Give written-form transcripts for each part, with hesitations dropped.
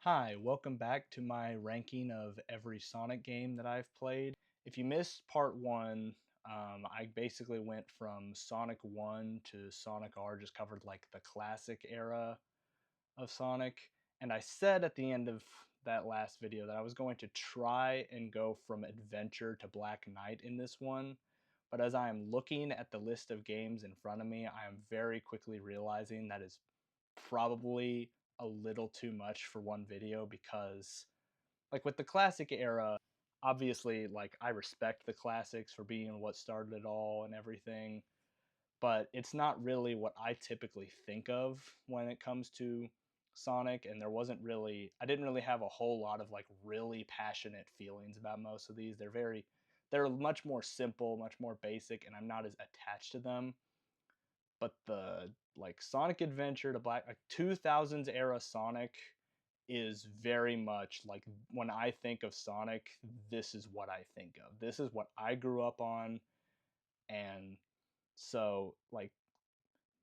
Hi, welcome back to my ranking of every Sonic game that I've played. If you missed part one, I basically went from Sonic 1 to Sonic R, just covered like the classic era of Sonic. And I said at the end of that last video that I was going to try and go from Adventure to Black Knight in this one. But as I am looking at the list of games in front of me, I am very quickly realizing that is probably a little too much for one video because like with the classic era, obviously like I respect the classics for being what started it all and everything, but it's not really what I typically think of when it comes to Sonic. And I didn't really have a whole lot of like really passionate feelings about most of these. They're much more simple, much more basic, and I'm not as attached to them. But the like Sonic Adventure to Black, like 2000s era Sonic is very much like when I think of Sonic, this is what I think of. This is what I grew up on. And so like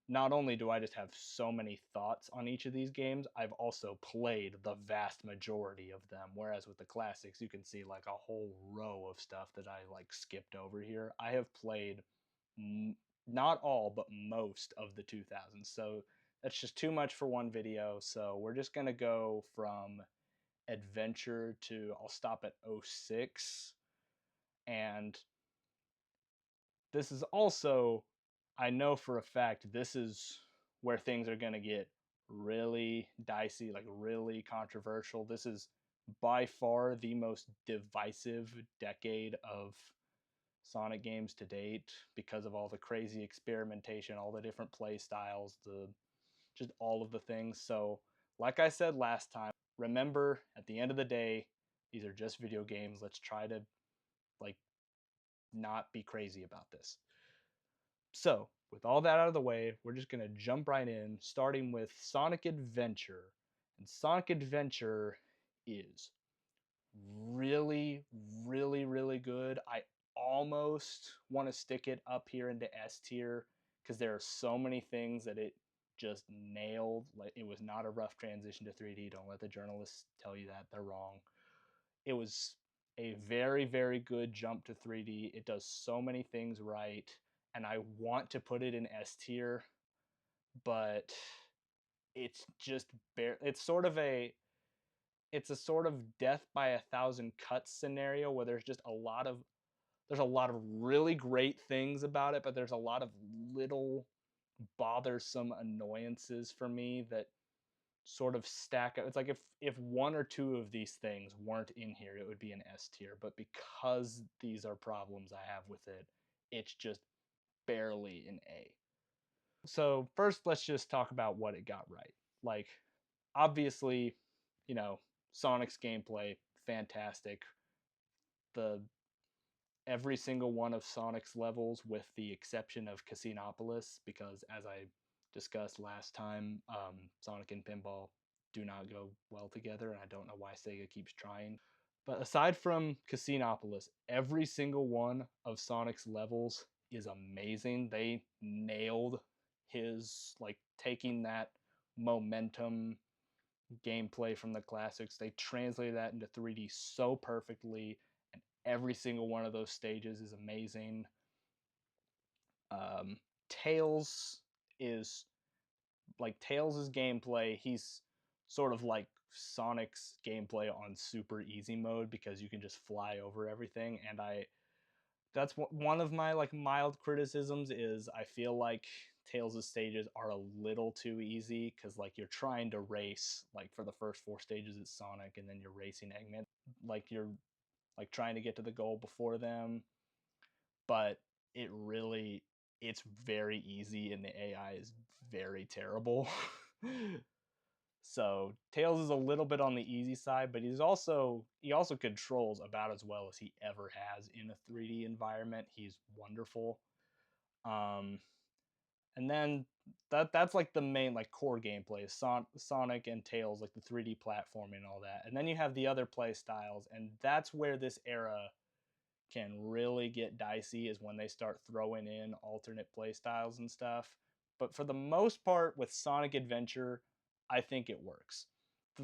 not only do I just have so many thoughts on each of these games, I've also played the vast majority of them. Whereas with the classics, you can see like a whole row of stuff that I like skipped over here. I have played not all, but most of the 2000s. So that's just too much for one video. So we're just going to go from adventure to, I'll stop at 06. And this is also, I know for a fact, this is where things are going to get really dicey, like really controversial. This is by far the most divisive decade of Sonic games to date because of all the crazy experimentation, all the different play styles, the just all of the things. So, like I said last time, remember at the end of the day, these are just video games. Let's try to like not be crazy about this. So, with all that out of the way, we're just going to jump right in, starting with Sonic Adventure. And Sonic Adventure is really, really good. I almost want to stick it up here into S tier because there are so many things that it just nailed. Like it was not a rough transition to 3D. Don't let the journalists tell you that they're wrong. It was a very good jump to 3D. It does so many things right, and I want to put it in S tier, but it's just bare. It's a sort of death by a thousand cuts scenario where there's a lot of really great things about it, but there's a lot of little bothersome annoyances for me that sort of stack up. It's like if one or two of these things weren't in here, it would be an S tier. But because these are problems I have with it, it's just barely an A. So first, let's just talk about what it got right. Like, obviously, you know, Sonic's gameplay, fantastic. The every single one of Sonic's levels, with the exception of Casinopolis, because as I discussed last time, Sonic and Pinball do not go well together, and I don't know why Sega keeps trying. But aside from Casinopolis, every single one of Sonic's levels is amazing. They nailed his, like, taking that momentum gameplay from the classics. They translated that into 3D so perfectly, and every single one of those stages is amazing. Um, Tails is Tails' gameplay. He's sort of like Sonic's gameplay on super easy mode because you can just fly over everything. And that's one of my like mild criticisms is I feel like Tails' stages are a little too easy because like you're trying to race like for the first four stages it's Sonic and then you're racing Eggman, like you're like trying to get to the goal before them, but it's very easy and the AI is very terrible. So Tails is a little bit on the easy side, but he also controls about as well as he ever has in a 3D environment. He's wonderful. Um, and then that's like the main like core gameplay, Sonic and Tails, like the 3D platforming and all that. And then you have the other play styles, and that's where this era can really get dicey is when they start throwing in alternate play styles and stuff. But for the most part with Sonic Adventure, I think it works.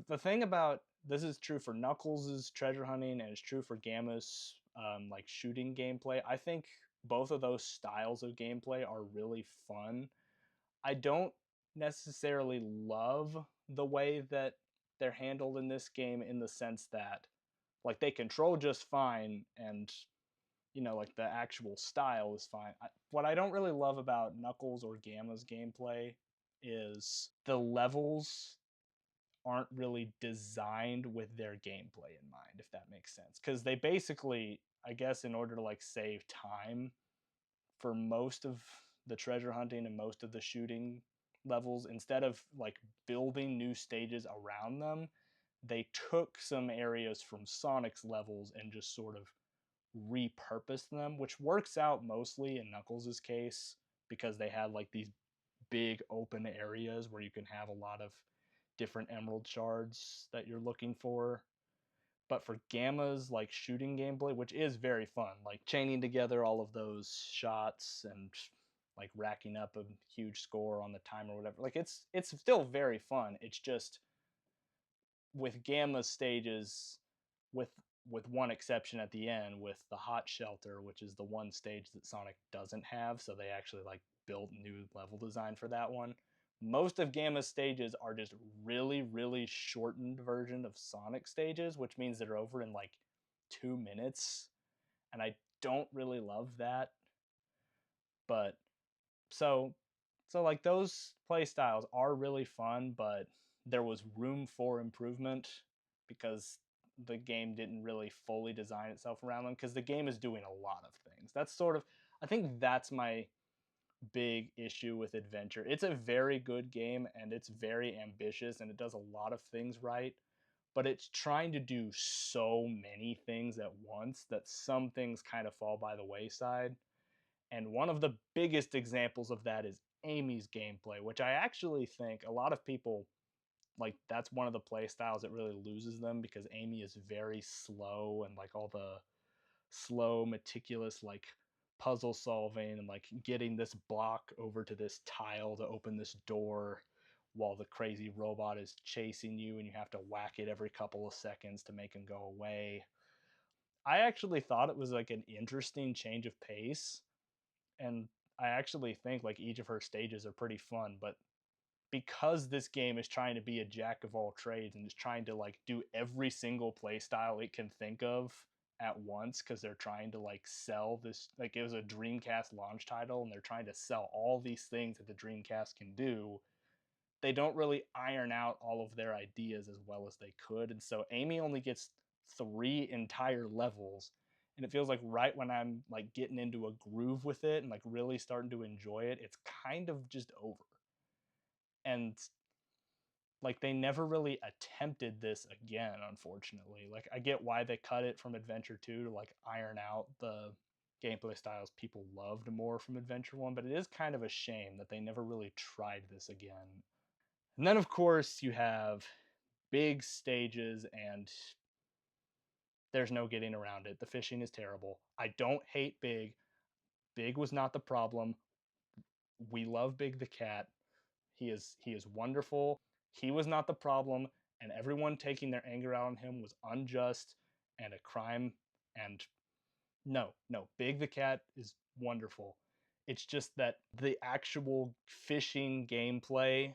The thing about this is true for Knuckles' treasure hunting and it's true for Gamma's like shooting gameplay. I think both of those styles of gameplay are really fun. I don't necessarily love the way that they're handled in this game in the sense that like they control just fine and like the actual style is fine. What I don't really love about Knuckles or Gamma's gameplay is the levels aren't really designed with their gameplay in mind, if that makes sense. Because they basically, I guess, in order to like save time for most of the treasure hunting and most of the shooting levels, instead of like building new stages around them, they took some areas from Sonic's levels and just sort of repurposed them, which works out mostly in Knuckles' case because they had like these big open areas where you can have a lot of different emerald shards that you're looking for. But for Gamma's like shooting gameplay, which is very fun, like chaining together all of those shots and like racking up a huge score on the timer or whatever, like it's still very fun. It's just with Gamma's stages, with one exception at the end, with the hot shelter, which is the one stage that Sonic doesn't have, so they actually like built new level design for that one. Most of Gamma's stages are just really, really shortened version of Sonic stages, which means they're over in like 2 minutes, and I don't really love that. But so like those play styles are really fun, but there was room for improvement because the game didn't really fully design itself around them, because the game is doing a lot of things. That's sort of, I think that's my big issue with Adventure. It's a very good game and it's very ambitious and it does a lot of things right, but it's trying to do so many things at once that some things kind of fall by the wayside. And one of the biggest examples of that is Amy's gameplay, which I actually think a lot of people like that's one of the play styles that really loses them, because Amy is very slow and like all the slow, meticulous like puzzle solving and like getting this block over to this tile to open this door while the crazy robot is chasing you and you have to whack it every couple of seconds to make him go away. I actually thought it was like an interesting change of pace, and I actually think like each of her stages are pretty fun, but because this game is trying to be a jack of all trades and is trying to like do every single play style it can think of at once, because they're trying to like sell this, like it was a Dreamcast launch title and they're trying to sell all these things that the Dreamcast can do, they don't really iron out all of their ideas as well as they could. And so Amy only gets 3 entire levels, and it feels like right when I'm like getting into a groove with it and like really starting to enjoy it, it's kind of just over. And like they never really attempted this again, unfortunately. Like I get why they cut it from Adventure 2 to like iron out the gameplay styles people loved more from Adventure 1, but it is kind of a shame that they never really tried this again. And then of course you have big stages, and there's no getting around it. The fishing is terrible. I don't hate Big. Big was not the problem. We love Big the cat. He is wonderful. He was not the problem, and everyone taking their anger out on him was unjust and a crime. And no, no, Big the cat is wonderful. It's just that the actual fishing gameplay,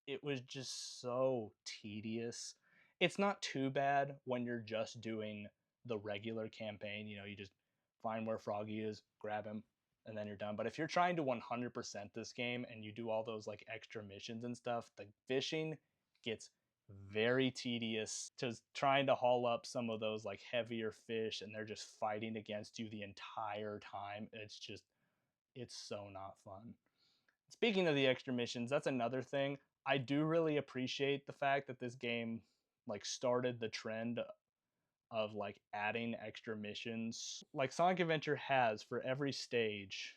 it was just so tedious. It's not too bad when you're just doing the regular campaign. You just find where Froggy is, grab him, and then you're done. But if you're trying to 100% this game and you do all those like extra missions and stuff, the fishing gets very tedious, to trying to haul up some of those like heavier fish and they're just fighting against you the entire time. It's so not fun. Speaking of the extra missions, that's another thing. I do really appreciate the fact that this game like started the trend of like adding extra missions. Like Sonic Adventure has for every stage,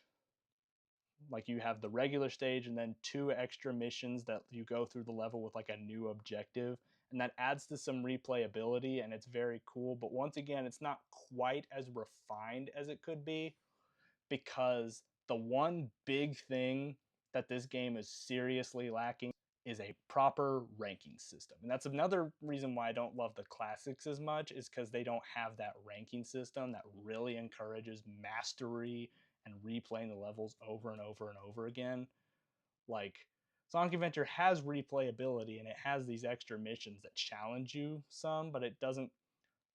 like you have the regular stage and then 2 extra missions that you go through the level with like a new objective, and that adds to some replayability and it's very cool. But once again, it's not quite as refined as it could be, because the one big thing that this game is seriously lacking is a proper ranking system. And that's another reason why I don't love the classics as much, is because they don't have that ranking system that really encourages mastery and replaying the levels over and over and over again. Like, Sonic Adventure has replayability and it has these extra missions that challenge you some, but it doesn't,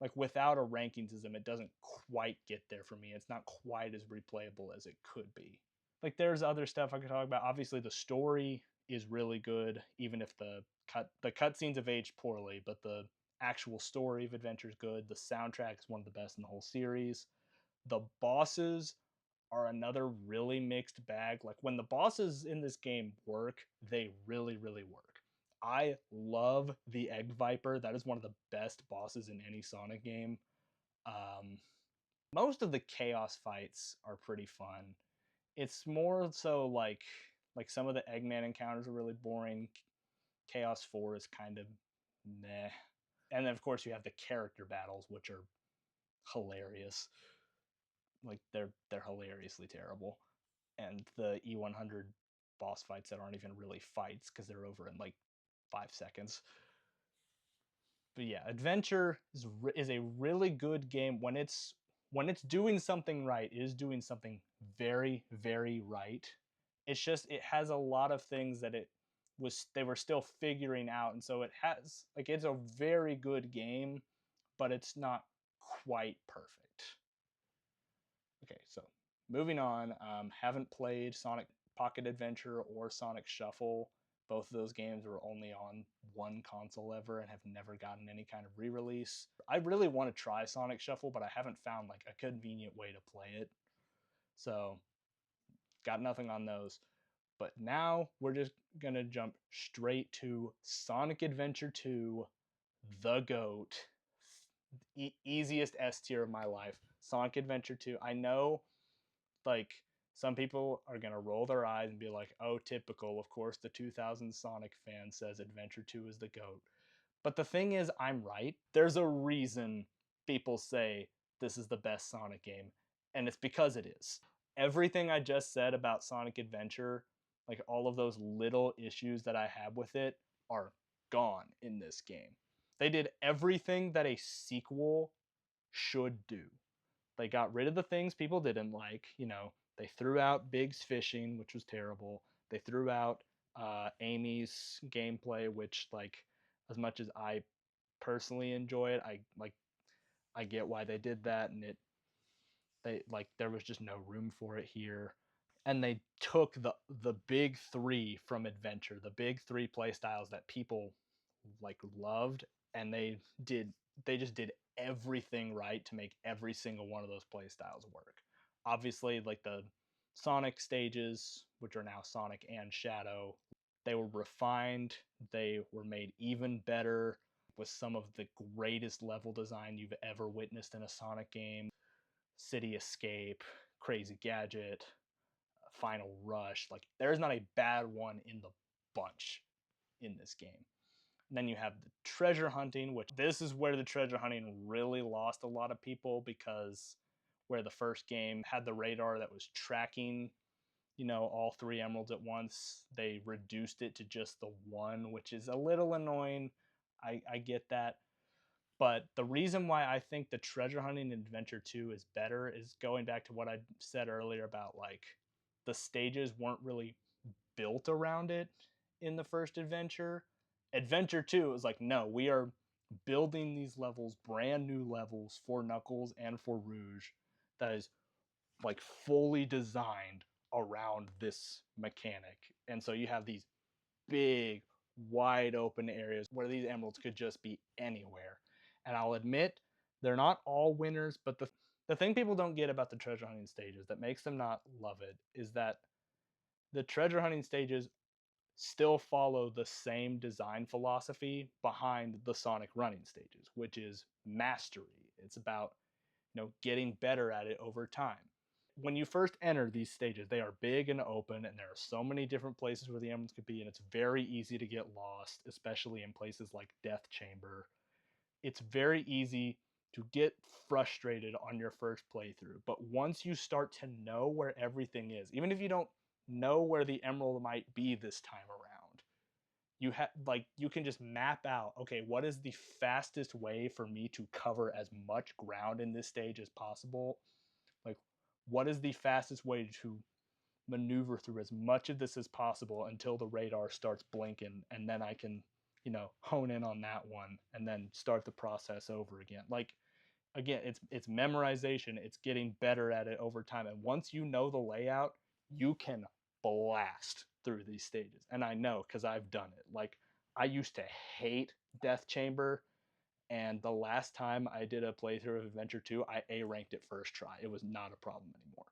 like, without a ranking system, it doesn't quite get there for me. It's not quite as replayable as it could be. Like, there's other stuff I could talk about. Obviously, the story is really good, even if the cutscenes have aged poorly, but the actual story of Adventure is good. The soundtrack is one of the best in the whole series. The bosses are another really mixed bag. Like, when the bosses in this game work, they really, really work. I love the Egg Viper. That is one of the best bosses in any Sonic game. Um, most of the Chaos fights are pretty fun. It's more so like some of the Eggman encounters are really boring. Chaos 4 is kind of meh. And then of course you have the character battles, which are hilarious. Like, they're hilariously terrible. And the E100 boss fights that aren't even really fights because they're over in like 5 seconds. But yeah, Adventure is a really good game when it's doing something right. It is doing something very, very right. It's just, it has a lot of things that they were still figuring out, and so it has, like, it's a very good game, but it's not quite perfect. Okay, so moving on. Haven't played Sonic Pocket Adventure or Sonic Shuffle. Both of those games were only on one console ever and have never gotten any kind of re-release. I really want to try Sonic Shuffle, but I haven't found like a convenient way to play it. So, got nothing on those. But now we're just gonna jump straight to Sonic Adventure 2, the GOAT. Easiest S tier of my life. Sonic Adventure 2. I know, like, some people are going to roll their eyes and be like, oh, typical. Of course, the 2000 Sonic fan says Adventure 2 is the GOAT. But the thing is, I'm right. There's a reason people say this is the best Sonic game, and it's because it is. Everything I just said about Sonic Adventure, like all of those little issues that I have with it, are gone in this game. They did everything that a sequel should do. They got rid of the things people didn't like. They threw out Big's fishing, which was terrible. They threw out Amy's gameplay, which, like, as much as I personally enjoy it, I get why they did that, and there was just no room for it here. And they took the big three from Adventure, the big three play styles that people like loved, and they just did everything right to make every single one of those play styles work. Obviously, like the Sonic stages, which are now Sonic and Shadow, they were refined, they were made even better with some of the greatest level design you've ever witnessed in a Sonic game. City Escape, Crazy Gadget, Final Rush. Like, there's not a bad one in the bunch in this game. And then you have the treasure hunting, which this is where the treasure hunting really lost a lot of people, because where the first game had the radar that was tracking, all three emeralds at once, they reduced it to just the one, which is a little annoying. I get that. But the reason why I think the treasure hunting in Adventure 2 is better is going back to what I said earlier about, like, the stages weren't really built around it in the first Adventure. Adventure 2 was like, no, we are building these levels, brand new levels for Knuckles and for Rouge, that is, like, fully designed around this mechanic. And so you have these big, wide open areas where these emeralds could just be anywhere. And I'll admit, they're not all winners, but the thing people don't get about the treasure hunting stages that makes them not love it is that the treasure hunting stages still follow the same design philosophy behind the Sonic running stages, which is mastery. It's about, getting better at it over time. When you first enter these stages, they are big and open, and there are so many different places where the emeralds could be, and it's very easy to get lost, especially in places like Death Chamber. It's very easy to get frustrated on your first playthrough, but once you start to know where everything is, even if you don't know where the emerald might be this time around, you can just map out, okay, what is the fastest way for me to cover as much ground in this stage as possible? Like, what is the fastest way to maneuver through as much of this as possible until the radar starts blinking, and then I can, hone in on that one and then start the process over again. Like, again, it's memorization, it's getting better at it over time. And once you know the layout, you can blast through these stages. And I know because I've done it. Like, I used to hate Death Chamber, and the last time I did a playthrough of Adventure 2, I A ranked it first try. It was not a problem anymore.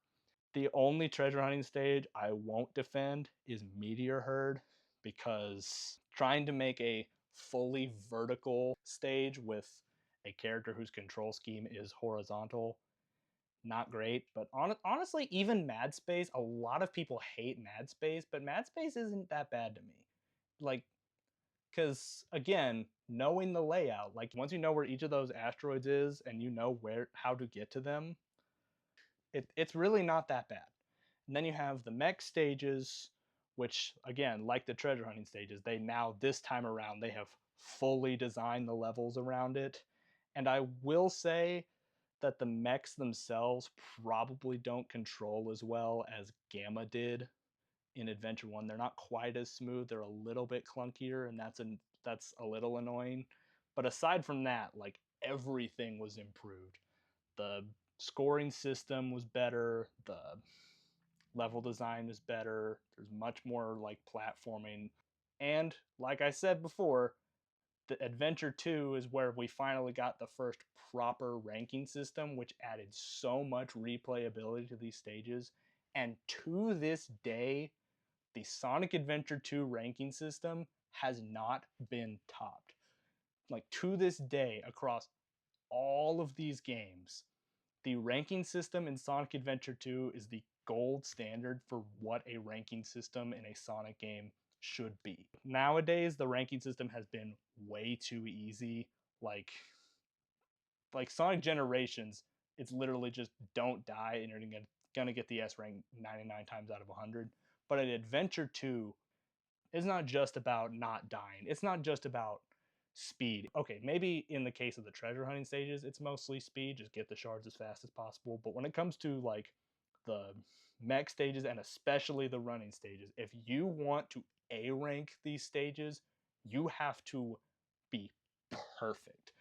The only treasure hunting stage I won't defend is Meteor Herd, because trying to make a fully vertical stage with a character whose control scheme is horizontal, not great. But honestly, even Mad Space, a lot of people hate Mad Space, but Mad Space isn't that bad to me. Like, because again, knowing the layout, like once you know where each of those asteroids is and you know how to get to them, it's really not that bad. And then you have the mech stages, which again, like the treasure hunting stages, they now, this time around, they have fully designed the levels around it. And I will say that the mechs themselves probably don't control as well as Gamma did in Adventure 1. They're not quite as smooth. They're a little bit clunkier, and that's a little annoying. But aside from that, like, everything was improved. The scoring system was better, the level design is better, there's much more like platforming. And like I said before, the Adventure 2 is where we finally got the first proper ranking system, which added so much replayability to these stages. And to this day, the Sonic Adventure 2 ranking system has not been topped. Like, to this day, across all of these games, the ranking system in Sonic Adventure 2 is the gold standard for what a ranking system in a Sonic game should be. Nowadays, the ranking system has been way too easy. Like Sonic Generations, it's literally just don't die and you're gonna get the S rank 99 times out of 100. But at Adventure 2, it's not just about not dying. It's not just about speed. Okay, maybe in the case of the treasure hunting stages, it's mostly speed, just get the shards as fast as possible. But when it comes to like the mech stages and especially the running stages, if you want to A rank these stages, you have to be perfect.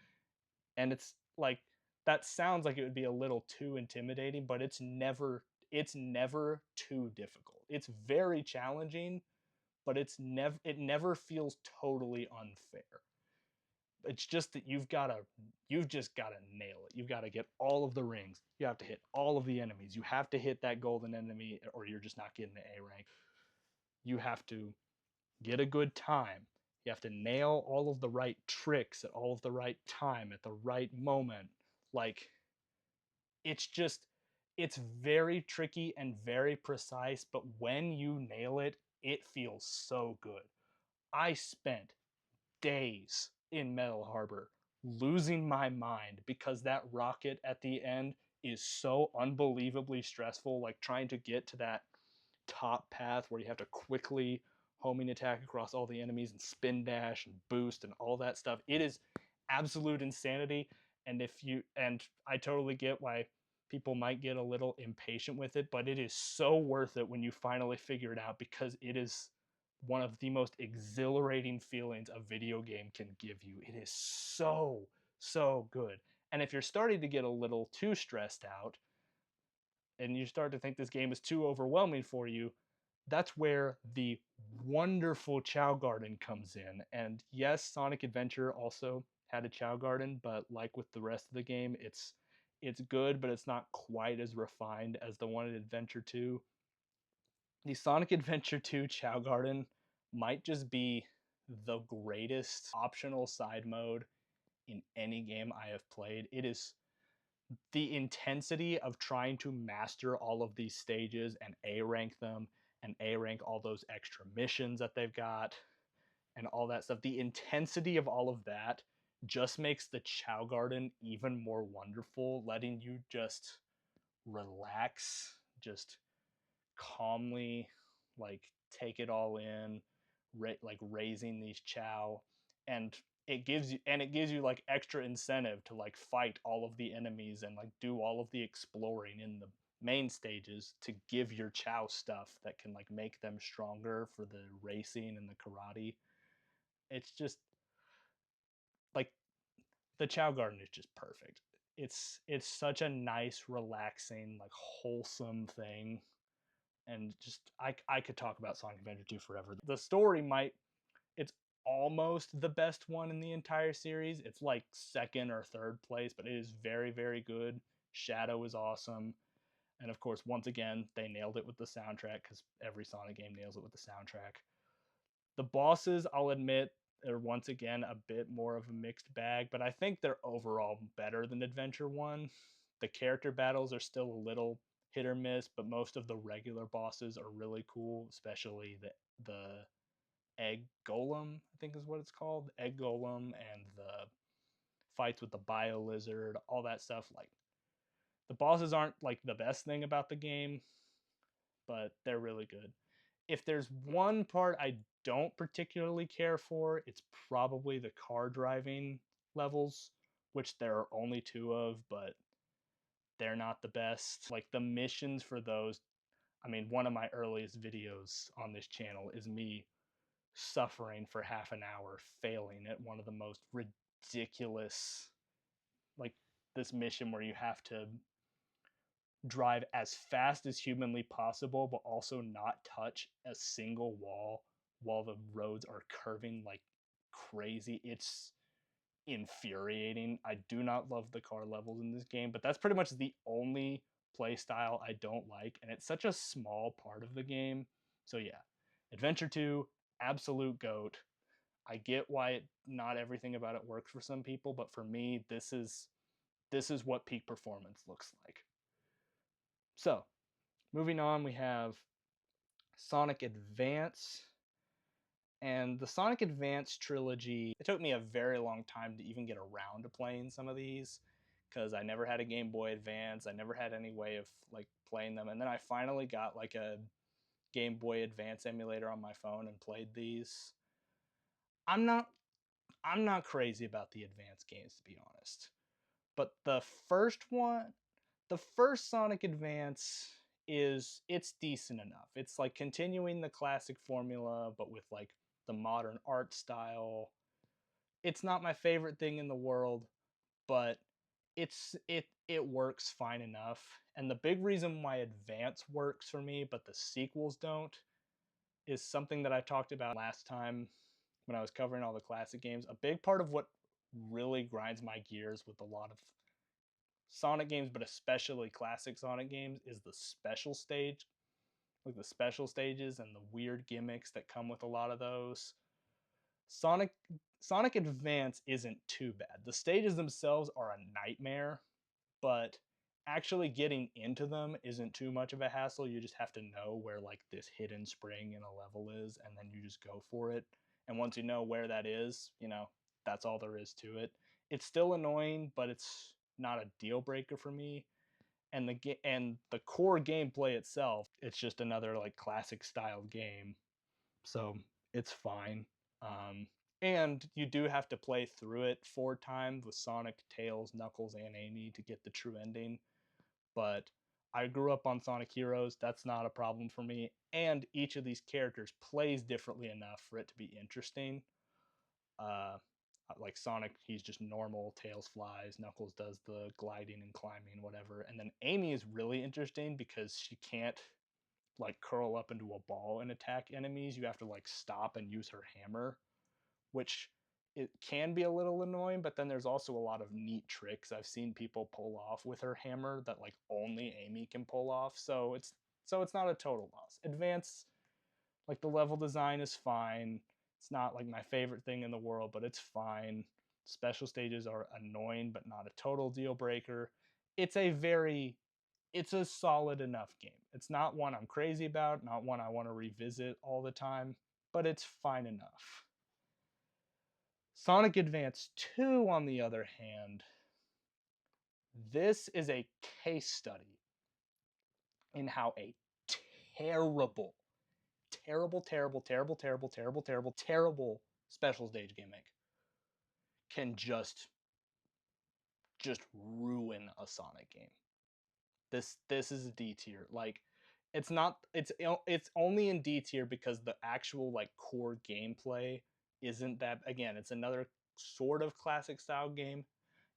And it's like, that sounds like it would be a little too intimidating, but it's never too difficult. It's very challenging, but it never feels totally unfair. It's just that you've just gotta nail it. You've got to get all of the rings. You have to hit all of the enemies. You have to hit that golden enemy, or you're just not getting the A rank. You have to get a good time. You have to nail all of the right tricks at all of the right time at the right moment. Like, it's just, it's very tricky and very precise, but when you nail it, it feels so good. I spent days in Metal Harbor losing my mind because that rocket at the end is so unbelievably stressful. Like, trying to get to that top path where you have to quickly homing attack across all the enemies and spin dash and boost and all that stuff. It is absolute insanity. And I totally get why people might get a little impatient with it, but it is so worth it when you finally figure it out, because it is one of the most exhilarating feelings a video game can give you. It is so, so good. And if you're starting to get a little too stressed out and you start to think this game is too overwhelming for you, that's where the wonderful Chao Garden comes in. And yes, Sonic Adventure also had a Chao Garden, but like with the rest of the game, it's good, but it's not quite as refined as the one in Adventure 2. The Sonic Adventure 2 Chao Garden might just be the greatest optional side mode in any game I have played. It is the intensity of trying to master all of these stages and A rank them and A rank all those extra missions that they've got and all that stuff. The intensity of all of that just makes the Chao Garden even more wonderful, letting you just relax, just calmly, like, take it all in like raising these Chao, and it gives you like extra incentive to like fight all of the enemies and like do all of the exploring in the main stages to give your Chao stuff that can like make them stronger for the racing and the karate. It's just like the Chao Garden is just perfect. It's such a nice, relaxing, like wholesome thing, and just I could talk about Sonic Adventure 2 forever. The story might it's almost the best one in the entire series. It's like second or third place, but it is very, very good. Shadow is awesome. And of course, once again, they nailed it with the soundtrack because every Sonic game nails it with the soundtrack. The bosses, I'll admit, are once again a bit more of a mixed bag, but I think they're overall better than Adventure 1. The character battles are still a little hit or miss, but most of the regular bosses are really cool, especially the egg golem, I think is what it's called. The egg golem and the fights with the bio lizard, all that stuff. Like the bosses aren't like the best thing about the game, but they're really good. If there's one part I don't particularly care for, it's probably the car driving levels, which there are only two of, but they're not the best. Like the missions for those, I mean, one of my earliest videos on this channel is me suffering for half an hour failing at one of the most ridiculous, like this mission where you have to drive as fast as humanly possible but also not touch a single wall while the roads are curving like crazy. It's infuriating. I do not love the car levels in this game, but that's pretty much the only play style I don't like, and it's such a small part of the game. So yeah, Adventure 2, absolute goat. I get why not everything about it works for some people, but for me, this is what peak performance looks like. So, moving on, we have Sonic Advance. And the Sonic Advance trilogy, it took me a very long time to even get around to playing some of these because I never had a Game Boy Advance. I never had any way of like playing them. And then I finally got like a Game Boy Advance emulator on my phone and played these. I'm not I'm not crazy about the Advance games, to be honest. But the first Sonic Advance it's decent enough. It's like continuing the classic formula, but with like the modern art style. It's not my favorite thing in the world, but it works fine enough. And the big reason why Advance works for me, but the sequels don't, is something that I talked about last time when I was covering all the classic games. A big part of what really grinds my gears with a lot of Sonic games, but especially classic Sonic games, is the special stage, like the special stages and the weird gimmicks that come with a lot of those. Sonic Sonic Advance isn't too bad. The stages themselves are a nightmare, but actually getting into them isn't too much of a hassle. You just have to know where like this hidden spring in a level is, and then you just go for it. And once you know where that is, that's all there is to it. It's still annoying, but it's not a deal breaker for me. And the core gameplay itself, it's just another like classic style game, so it's fine. Um, and you do have to play through it 4 times with Sonic, Tails, Knuckles, and Amy to get the true ending. But I grew up on Sonic Heroes. That's not a problem for me. And each of these characters plays differently enough for it to be interesting. Uh, like Sonic, he's just normal. Tails flies. Knuckles does the gliding and climbing, whatever. And then Amy is really interesting because she can't like curl up into a ball and attack enemies. You have to like stop and use her hammer, which it can be a little annoying, but then there's also a lot of neat tricks I've seen people pull off with her hammer that like only Amy can pull off. So it's not a total loss. Advance, like the level design is fine. It's not like my favorite thing in the world, but it's fine. Special stages are annoying, but not a total deal breaker. It's a very it's a solid enough game. It's not one I'm crazy about, not one I want to revisit all the time, but it's fine enough. Sonic Advance 2, on the other hand, this is a case study in how a terrible, terrible, terrible, terrible, terrible, terrible, terrible, terrible special stage gimmick can just ruin a Sonic game. This is a D tier. Like, it's not it's only in D tier because the actual like core gameplay isn't that. Again, it's another sort of classic style game.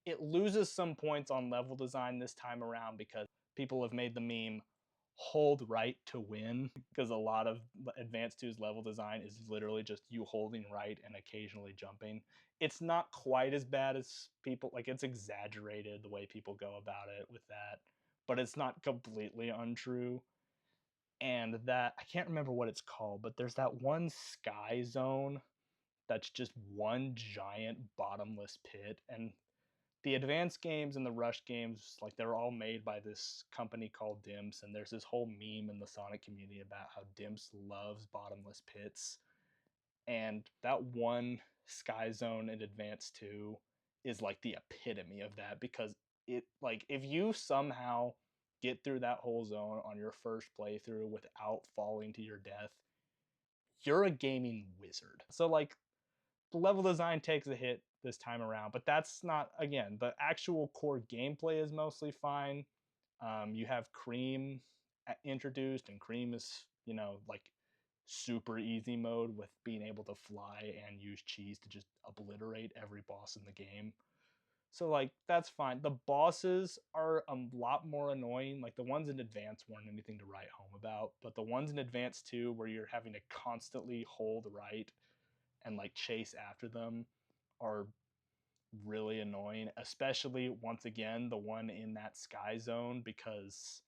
It loses some points on level design this time around because people have made the meme hold right to win, because a lot of Advance 2's level design is literally just you holding right and occasionally jumping. It's not quite as bad as people like, it's exaggerated the way people go about it with that, but it's not completely untrue. And that, I can't remember what it's called, but there's that one sky zone that's just one giant bottomless pit. And the advanced games and the rush games, like, they're all made by this company called Dimps, and there's this whole meme in the Sonic community about how Dimps loves bottomless pits. And that one sky zone in Advance 2 is like the epitome of that, because it, like, if you somehow get through that whole zone on your first playthrough without falling to your death, you're a gaming wizard. So like, the level design takes a hit this time around, but that's not, again, the actual core gameplay is mostly fine. You have Cream introduced, and Cream is, like, super easy mode with being able to fly and use cheese to just obliterate every boss in the game. So like, that's fine. The bosses are a lot more annoying. Like, the ones in Advance weren't anything to write home about, but the ones in Advance 2 where you're having to constantly hold right and like chase after them are really annoying, especially, once again, the one in that sky zone, because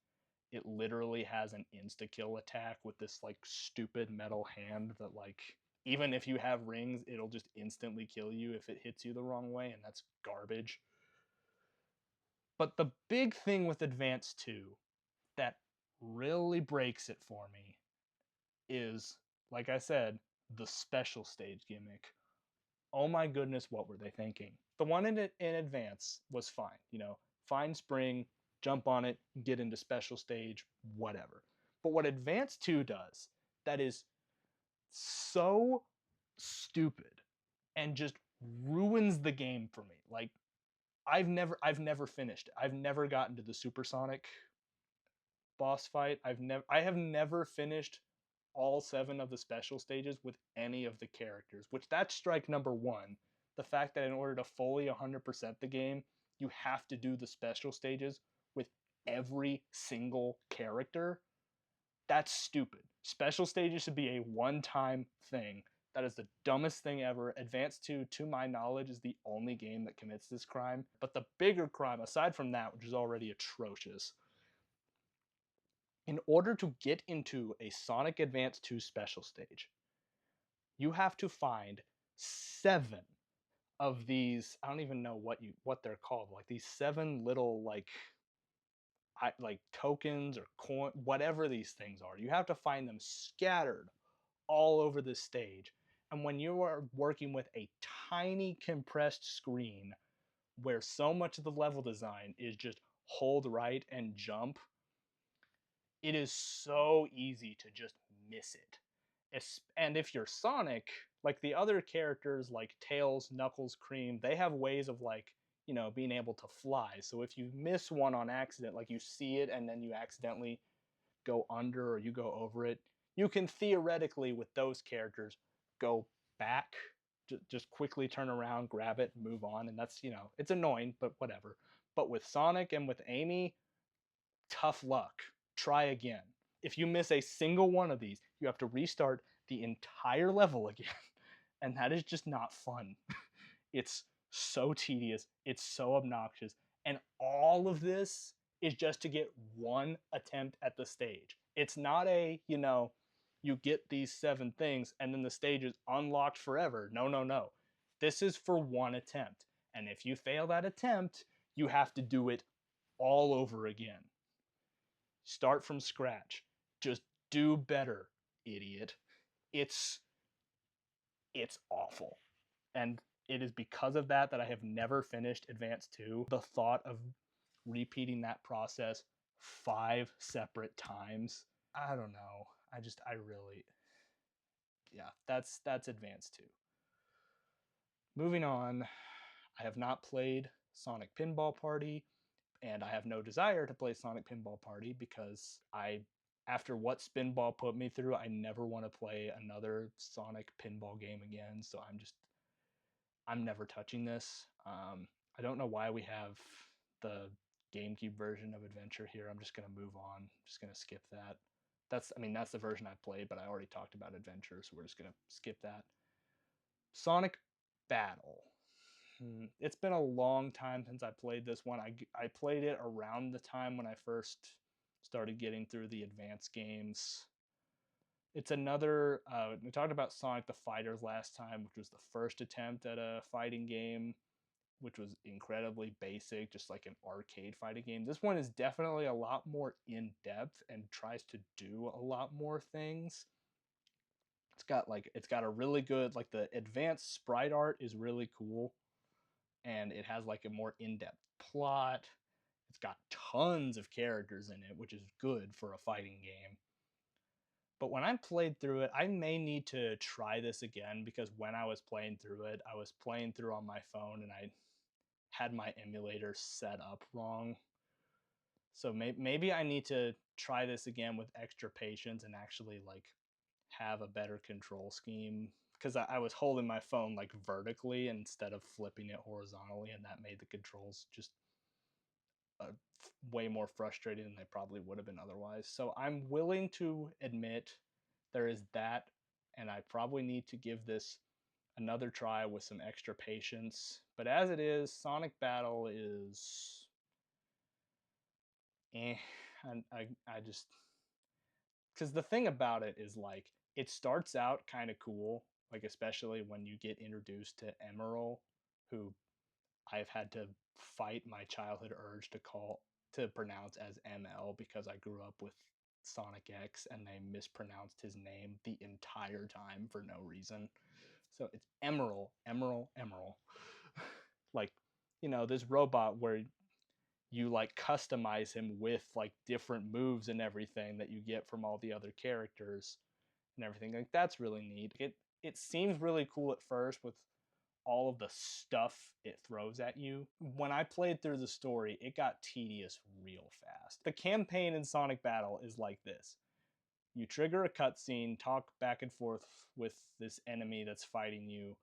it literally has an insta kill attack with this like stupid metal hand that, like, even if you have rings, it'll just instantly kill you if it hits you the wrong way, and that's garbage. But the big thing with Advance 2 that really breaks it for me is, like I said, the special stage gimmick. Oh my goodness, what were they thinking? The one in Advance was fine, find spring, jump on it, get into special stage, whatever. But what Advance 2 does that is so stupid and just ruins the game for me. Like, I've never finished it. I've never gotten to the supersonic boss fight. I have never finished all 7 of the special stages with any of the characters, which, that's strike number 1. The fact that in order to fully 100% the game, you have to do the special stages with every single character. That's stupid. Special stages should be a one-time thing. That is the dumbest thing ever. Advance 2, to my knowledge, is the only game that commits this crime. But the bigger crime, aside from that, which is already atrocious, in order to get into a Sonic Advance 2 special stage, you have to find 7 of these, I don't even know what they're called, like these 7 little like tokens or coin, whatever these things are. You have to find them scattered all over the stage. And when you are working with a tiny compressed screen where so much of the level design is just hold right and jump, it is so easy to just miss it. And if you're Sonic, like the other characters like Tails, Knuckles, Cream, they have ways of, like, being able to fly. So if you miss one on accident, like you see it and then you accidentally go under or you go over it, you can theoretically, with those characters, go back, just quickly turn around, grab it, move on. And that's, it's annoying, but whatever. But with Sonic and with Amy, tough luck. Try again. If you miss a single one of these, you have to restart the entire level again. And that is just not fun. It's so tedious. It's so obnoxious. And all of this is just to get one attempt at the stage. It's not you get these 7 things and then the stage is unlocked forever. No, no, no. This is for one attempt. And if you fail that attempt, you have to do it all over again. Start from scratch. Just do better, idiot. It's awful. And it is because of that I have never finished Advance 2. The thought of repeating that process 5 separate times, I don't know. I really... yeah, that's advanced too. Moving on, I have not played Sonic Pinball Party, and I have no desire to play Sonic Pinball Party because after what Spinball put me through, I never want to play another Sonic Pinball game again. So I'm never touching this. I don't know why we have the GameCube version of Adventure here. I'm just gonna move on. I'm just gonna skip that. That's the version I played, but I already talked about Adventure, so we're just gonna skip that. Sonic Battle. It's been a long time since I played this one. I played it around the time when I first started getting through the advanced games. It's another, we talked about Sonic the Fighters last time, which was the first attempt at a fighting game, which was incredibly basic, just like an arcade fighting game. This one is definitely a lot more in depth and tries to do a lot more things. It's got a really good, like, the advanced sprite art is really cool, and it has like a more in-depth plot. It's got tons of characters in it, which is good for a fighting game. But when I played through it, I may need to try this again because when I was playing through it, I was playing through on my phone and I had my emulator set up wrong. So maybe I need to try this again with extra patience and actually like have a better control scheme, because I was holding my phone like vertically instead of flipping it horizontally, and that made the controls just way more frustrating than they probably would have been otherwise. So I'm willing to admit there is that, and I probably need to give this another try with some extra patience. But as it is, Sonic Battle is and I just, because the thing about it is like it starts out kind of cool, like especially when you get introduced to Emerald, who I've had to fight my childhood urge to pronounce as ML because I grew up with Sonic X and they mispronounced his name the entire time for no reason. So it's Emerald, Emerald, Emerald. Like, this robot where you like customize him with like different moves and everything that you get from all the other characters and everything. Like, that's really neat. It seems really cool at first with all of the stuff it throws at you. When I played through the story, it got tedious real fast. The campaign in Sonic Battle is like this. You trigger a cutscene, talk back and forth with this enemy that's fighting you,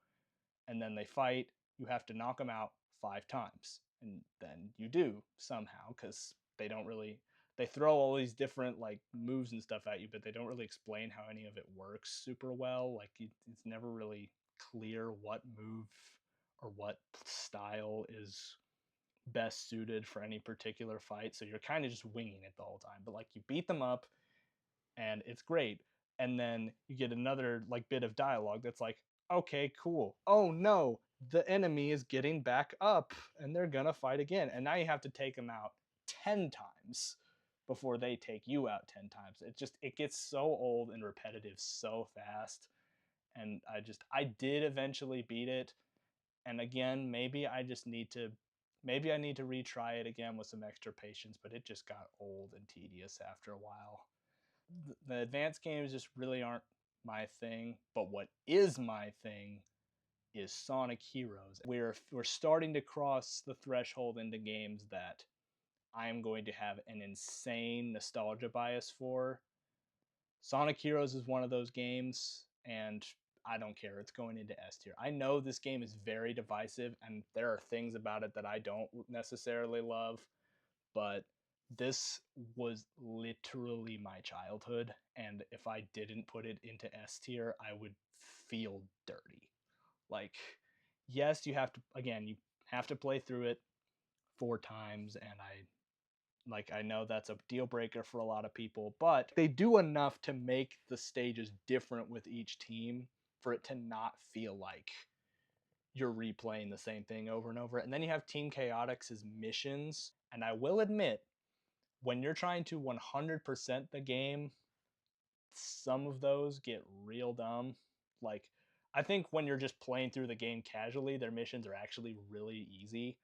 and then they fight. You have to knock them out 5 times. And then you do somehow, because they throw all these different like moves and stuff at you, but they don't really explain how any of it works super well. Like it's never really clear what move or what style is best suited for any particular fight. So you're kind of just winging it the whole time. But like you beat them up and it's great. And then you get another like bit of dialogue that's like, okay, cool. Oh no, the enemy is getting back up and they're gonna fight again. And now you have to take them out 10 times before they take you out 10 times. It gets so old and repetitive so fast. And I did eventually beat it. And again, maybe I need to retry it again with some extra patience, but it just got old and tedious after a while. The advanced games just really aren't my thing, but what is my thing is Sonic Heroes. We're starting to cross the threshold into games that I am going to have an insane nostalgia bias for. Sonic Heroes is one of those games, and I don't care. It's going into S tier. I know this game is very divisive, and there are things about it that I don't necessarily love, but this was literally my childhood, and if I didn't put it into S tier, I would feel dirty. Like, yes, you have to play through it 4 times, and I know that's a deal breaker for a lot of people, but they do enough to make the stages different with each team for it to not feel like you're replaying the same thing over and over. And then you have Team Chaotix's missions, and I will admit, when you're trying to 100% the game, some of those get real dumb. Like, I think when you're just playing through the game casually, their missions are actually really easy.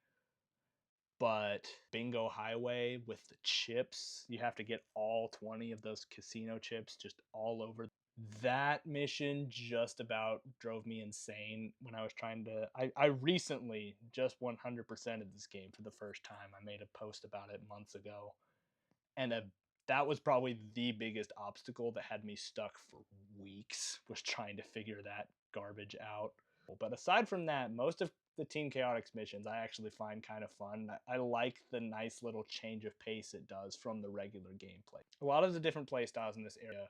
But Bingo Highway with the chips, you have to get all 20 of those casino chips just all over. That mission just about drove me insane when I was trying to. I recently just 100%ed this game for the first time. I made a post about it months ago, and that was probably the biggest obstacle that had me stuck for weeks, was trying to figure that garbage out. But aside from that, most of the Team Chaotix missions I actually find kind of fun. I like the nice little change of pace it does from the regular gameplay. A lot of the different play styles in this area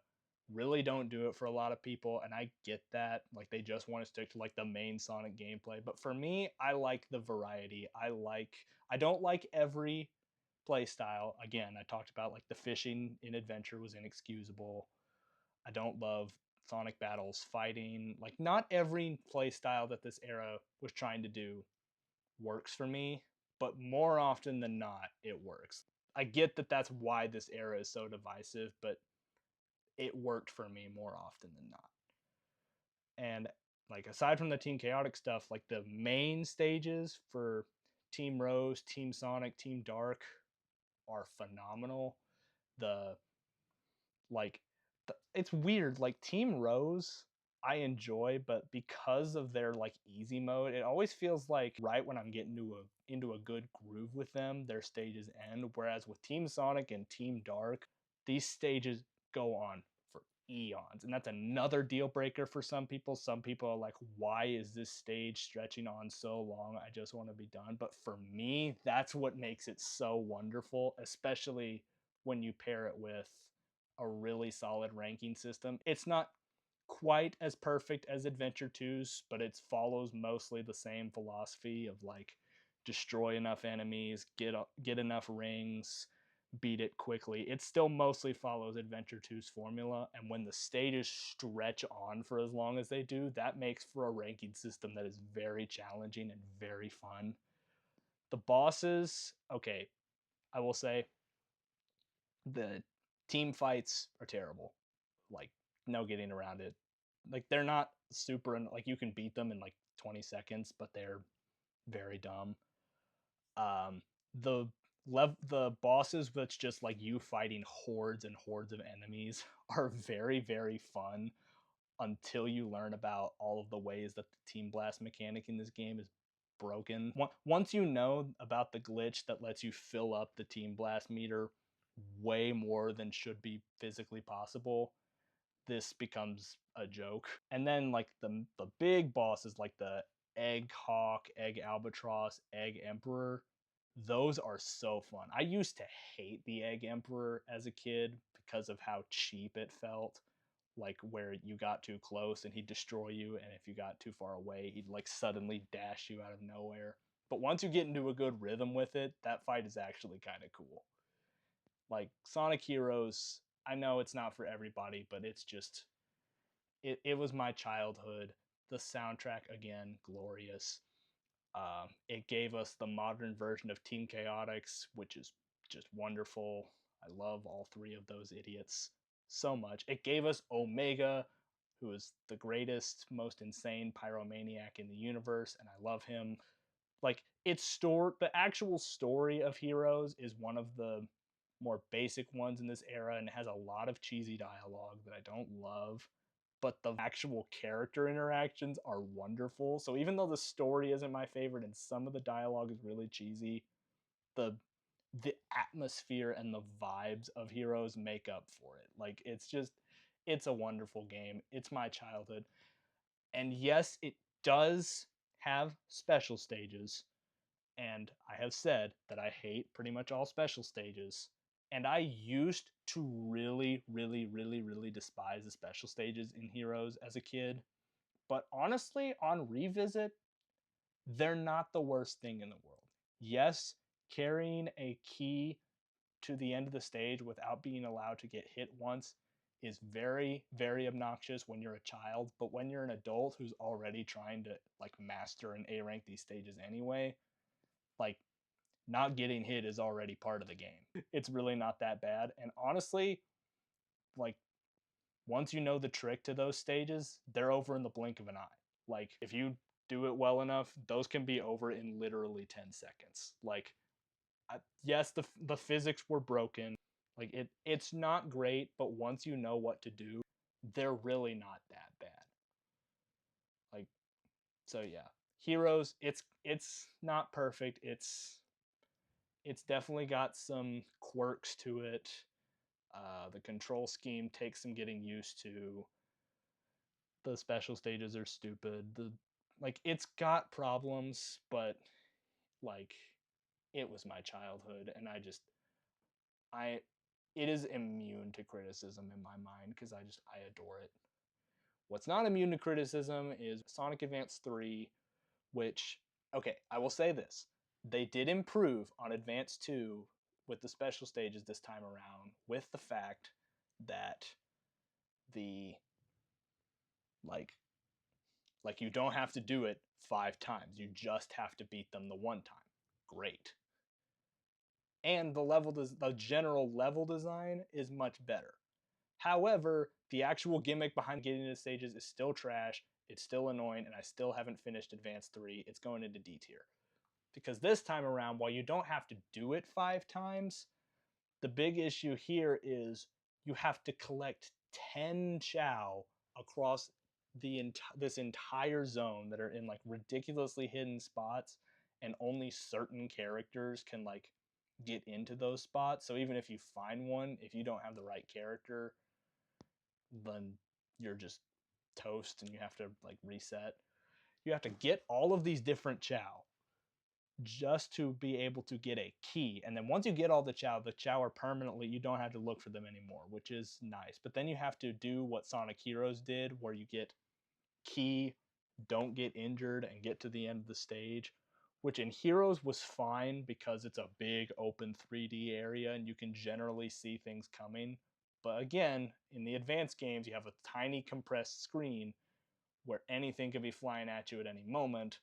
really don't do it for a lot of people, and I get that. Like, they just want to stick to like the main Sonic gameplay. But for me, I like the variety. I don't like every play style. Again, I talked about like the fishing in Adventure was inexcusable. I don't love Sonic battles fighting. Like, not every play style that this era was trying to do works for me, but more often than not, it works. I get that that's why this era is so divisive, but it worked for me more often than not. And like, aside from the Team Chaotic stuff, like the main stages for Team Rose, Team Sonic, Team Dark are phenomenal. The like it's weird, like Team Rose I enjoy, but because of their like easy mode, it always feels like right when I'm getting into a good groove with them, their stages end. Whereas with Team Sonic and Team Dark, these stages go on for eons, and that's another deal breaker for some people. Some people are like, why is this stage stretching on so long? I just want to be done. But for me, that's what makes it so wonderful, especially when you pair it with a really solid ranking system. It's not quite as perfect as Adventure 2's, but it follows mostly the same philosophy of like destroy enough enemies, get enough rings, beat it quickly. It still mostly follows Adventure 2's formula, and when the stages stretch on for as long as they do, that makes for a ranking system that is very challenging and very fun. The bosses, okay, I will say the team fights are terrible. Like, no getting around it. Like, they're not super, like, you can beat them in like 20 seconds, but they're very dumb. Um, the the bosses, which just like you fighting hordes and hordes of enemies, are very very fun until you learn about all of the ways that the team blast mechanic in this game is broken. Once you know about the glitch that lets you fill up the team blast meter way more than should be physically possible, this becomes a joke. And then like the big bosses, like the Egg Hawk, Egg Albatross, Egg Emperor, those are so fun. I used to hate the Egg Emperor as a kid because of how cheap it felt. Like, where you got too close and he'd destroy you, and if you got too far away, he'd like suddenly dash you out of nowhere. But once you get into a good rhythm with it, that fight is actually kind of cool. Like, Sonic Heroes, I know it's not for everybody, but it's just it was my childhood. The soundtrack, again, glorious. It gave us the modern version of Team Chaotix, which is just wonderful. I love all three of those idiots so much. It gave us Omega, who is the greatest, most insane pyromaniac in the universe, and I love him. Like, the actual story of Heroes is one of the more basic ones in this era, and it has a lot of cheesy dialogue that I don't love, but the actual character interactions are wonderful. So even though the story isn't my favorite and some of the dialogue is really cheesy, the the atmosphere and the vibes of Heroes make up for it. Like, it's a wonderful game. It's my childhood. And yes, it does have special stages, and I have said that I hate pretty much all special stages. And I used to really, really, really, really despise the special stages in Heroes as a kid. But honestly, on revisit, they're not the worst thing in the world. Yes, carrying a key to the end of the stage without being allowed to get hit once is very, very obnoxious when you're a child. But when you're an adult who's already trying to like master and A rank these stages anyway, like, not getting hit is already part of the game. It's really not that bad. And honestly, like, once you know the trick to those stages, they're over in the blink of an eye. Like, if you do it well enough, those can be over in literally 10 seconds. Like, yes, the physics were broken. Like, it's not great, but once you know what to do, they're really not that bad. Like, so yeah, Heroes, it's not perfect. It's definitely got some quirks to it. The control scheme takes some getting used to. The special stages are stupid. It's got problems, but like it was my childhood, and I it is immune to criticism in my mind because I adore it. What's not immune to criticism is Sonic Advance 3, which, okay, I will say this. They did improve on Advance 2 with the special stages this time around, with the fact that the like you don't have to do it 5 times. You just have to beat them the one time. Great. And the general level design is much better. However, the actual gimmick behind getting into stages is still trash. It's still annoying, and I still haven't finished Advance 3. It's going into D tier. Because this time around, while you don't have to do it 5 times, the big issue here is you have to collect 10 Chao across this entire zone that are in like ridiculously hidden spots, and only certain characters can like get into those spots. So even if you find one, if you don't have the right character, then you're just toast and you have to like reset. You have to get all of these different Chao just to be able to get a key. And then once you get all the Chao are permanently, you don't have to look for them anymore, which is nice. But then you have to do what Sonic Heroes did, where you get key, don't get injured, and get to the end of the stage, which in Heroes was fine because it's a big open 3D area and you can generally see things coming. But again, in the advanced games, you have a tiny compressed screen where anything can be flying at you at any moment.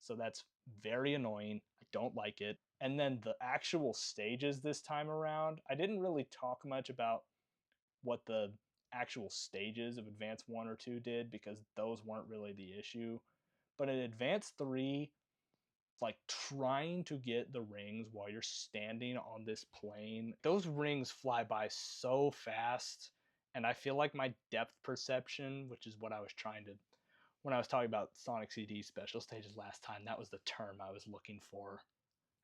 So that's very annoying. I don't like it. And then the actual stages this time around, I didn't really talk much about what the actual stages of Advance 1 or 2 did because those weren't really the issue. But in Advance 3, like trying to get the rings while you're standing on this plane, those rings fly by so fast. And I feel like my depth perception, which is what I was trying to, when I was talking about Sonic CD special stages last time, that was the term I was looking for.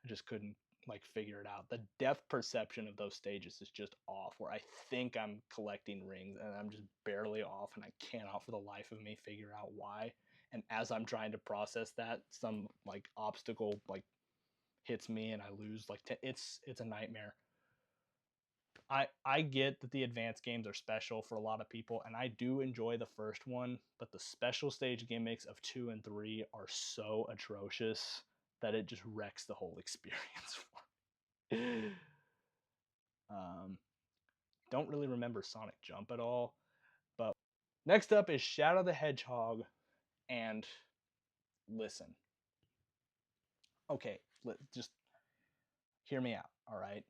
I just couldn't like figure it out. The depth perception of those stages is just off, where I think I'm collecting rings and I'm just barely off, and I cannot for the life of me figure out why. And as I'm trying to process that, some like obstacle like hits me and I lose it's a nightmare. I get that the advanced games are special for a lot of people, and I do enjoy the first one, but the special stage gimmicks of 2 and 3 are so atrocious that it just wrecks the whole experience for me. um, don't really remember Sonic Jump at all, but next up is Shadow the Hedgehog, and listen. Okay, just hear me out, all right?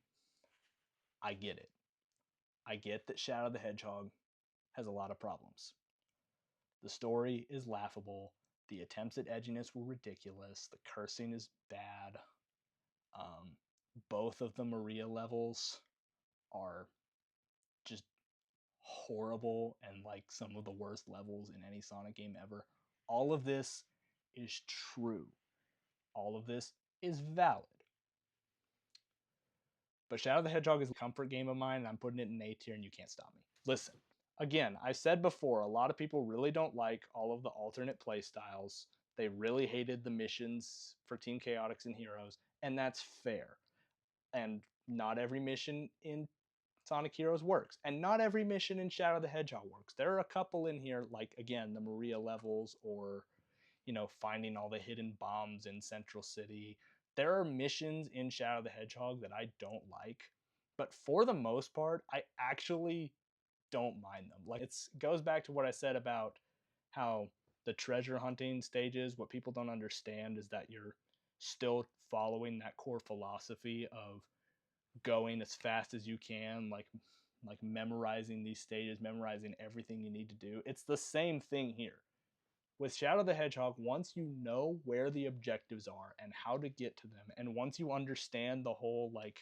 I get it. I get that Shadow the Hedgehog has a lot of problems. The story is laughable. The attempts at edginess were ridiculous. The cursing is bad. Um, both of the Maria levels are just horrible and like some of the worst levels in any Sonic game ever. All of this is true. All of this is valid. But Shadow the Hedgehog is a comfort game of mine, and I'm putting it in A tier, and you can't stop me. Listen, again, I said before, a lot of people really don't like all of the alternate playstyles. They really hated the missions for Team Chaotix and Heroes, and that's fair. And not every mission in Sonic Heroes works, and not every mission in Shadow the Hedgehog works. There are a couple in here, like, again, the Maria levels, or finding all the hidden bombs in Central City. There are missions in Shadow the Hedgehog that I don't like, but for the most part, I actually don't mind them. Like, it goes back to what I said about how the treasure hunting stages, what people don't understand is that you're still following that core philosophy of going as fast as you can, like memorizing these stages, memorizing everything you need to do. It's the same thing here. With Shadow the Hedgehog, once you know where the objectives are and how to get to them, and once you understand the whole like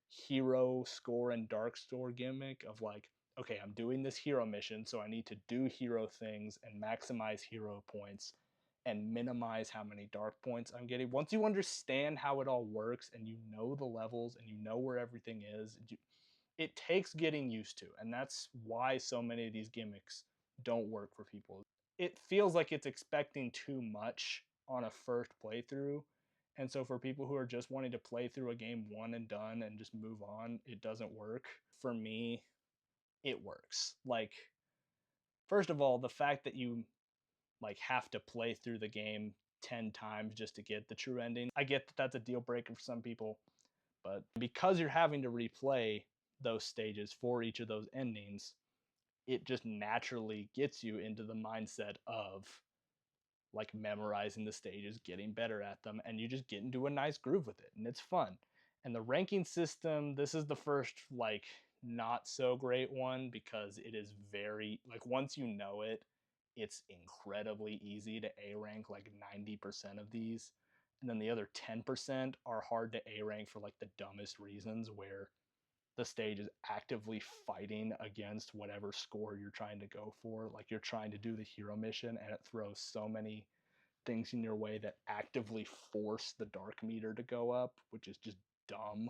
hero score and dark score gimmick of like okay, I'm doing this hero mission, so I need to do hero things and maximize hero points and minimize how many dark points I'm getting. Once you understand how it all works and you know the levels and you know where everything is, it takes getting used to. And that's why so many of these gimmicks don't work for people. It feels like it's expecting too much on a first playthrough. And so for people who are just wanting to play through a game one and done and just move on, it doesn't work. For me, it works. Like, first of all, the fact that you like have to play through the game 10 times just to get the true ending. I get that that's a deal breaker for some people, but because you're having to replay those stages for each of those endings, it just naturally gets you into the mindset of like memorizing the stages, getting better at them, and you just get into a nice groove with it, and it's fun. And the ranking system, this is the first like not so great one because it is very like once you know it, it's incredibly easy to A rank like 90% of these. And then the other 10% are hard to A rank for like the dumbest reasons where the stage is actively fighting against whatever score you're trying to go for. Like you're trying to do the hero mission and it throws so many things in your way that actively force the dark meter to go up, which is just dumb.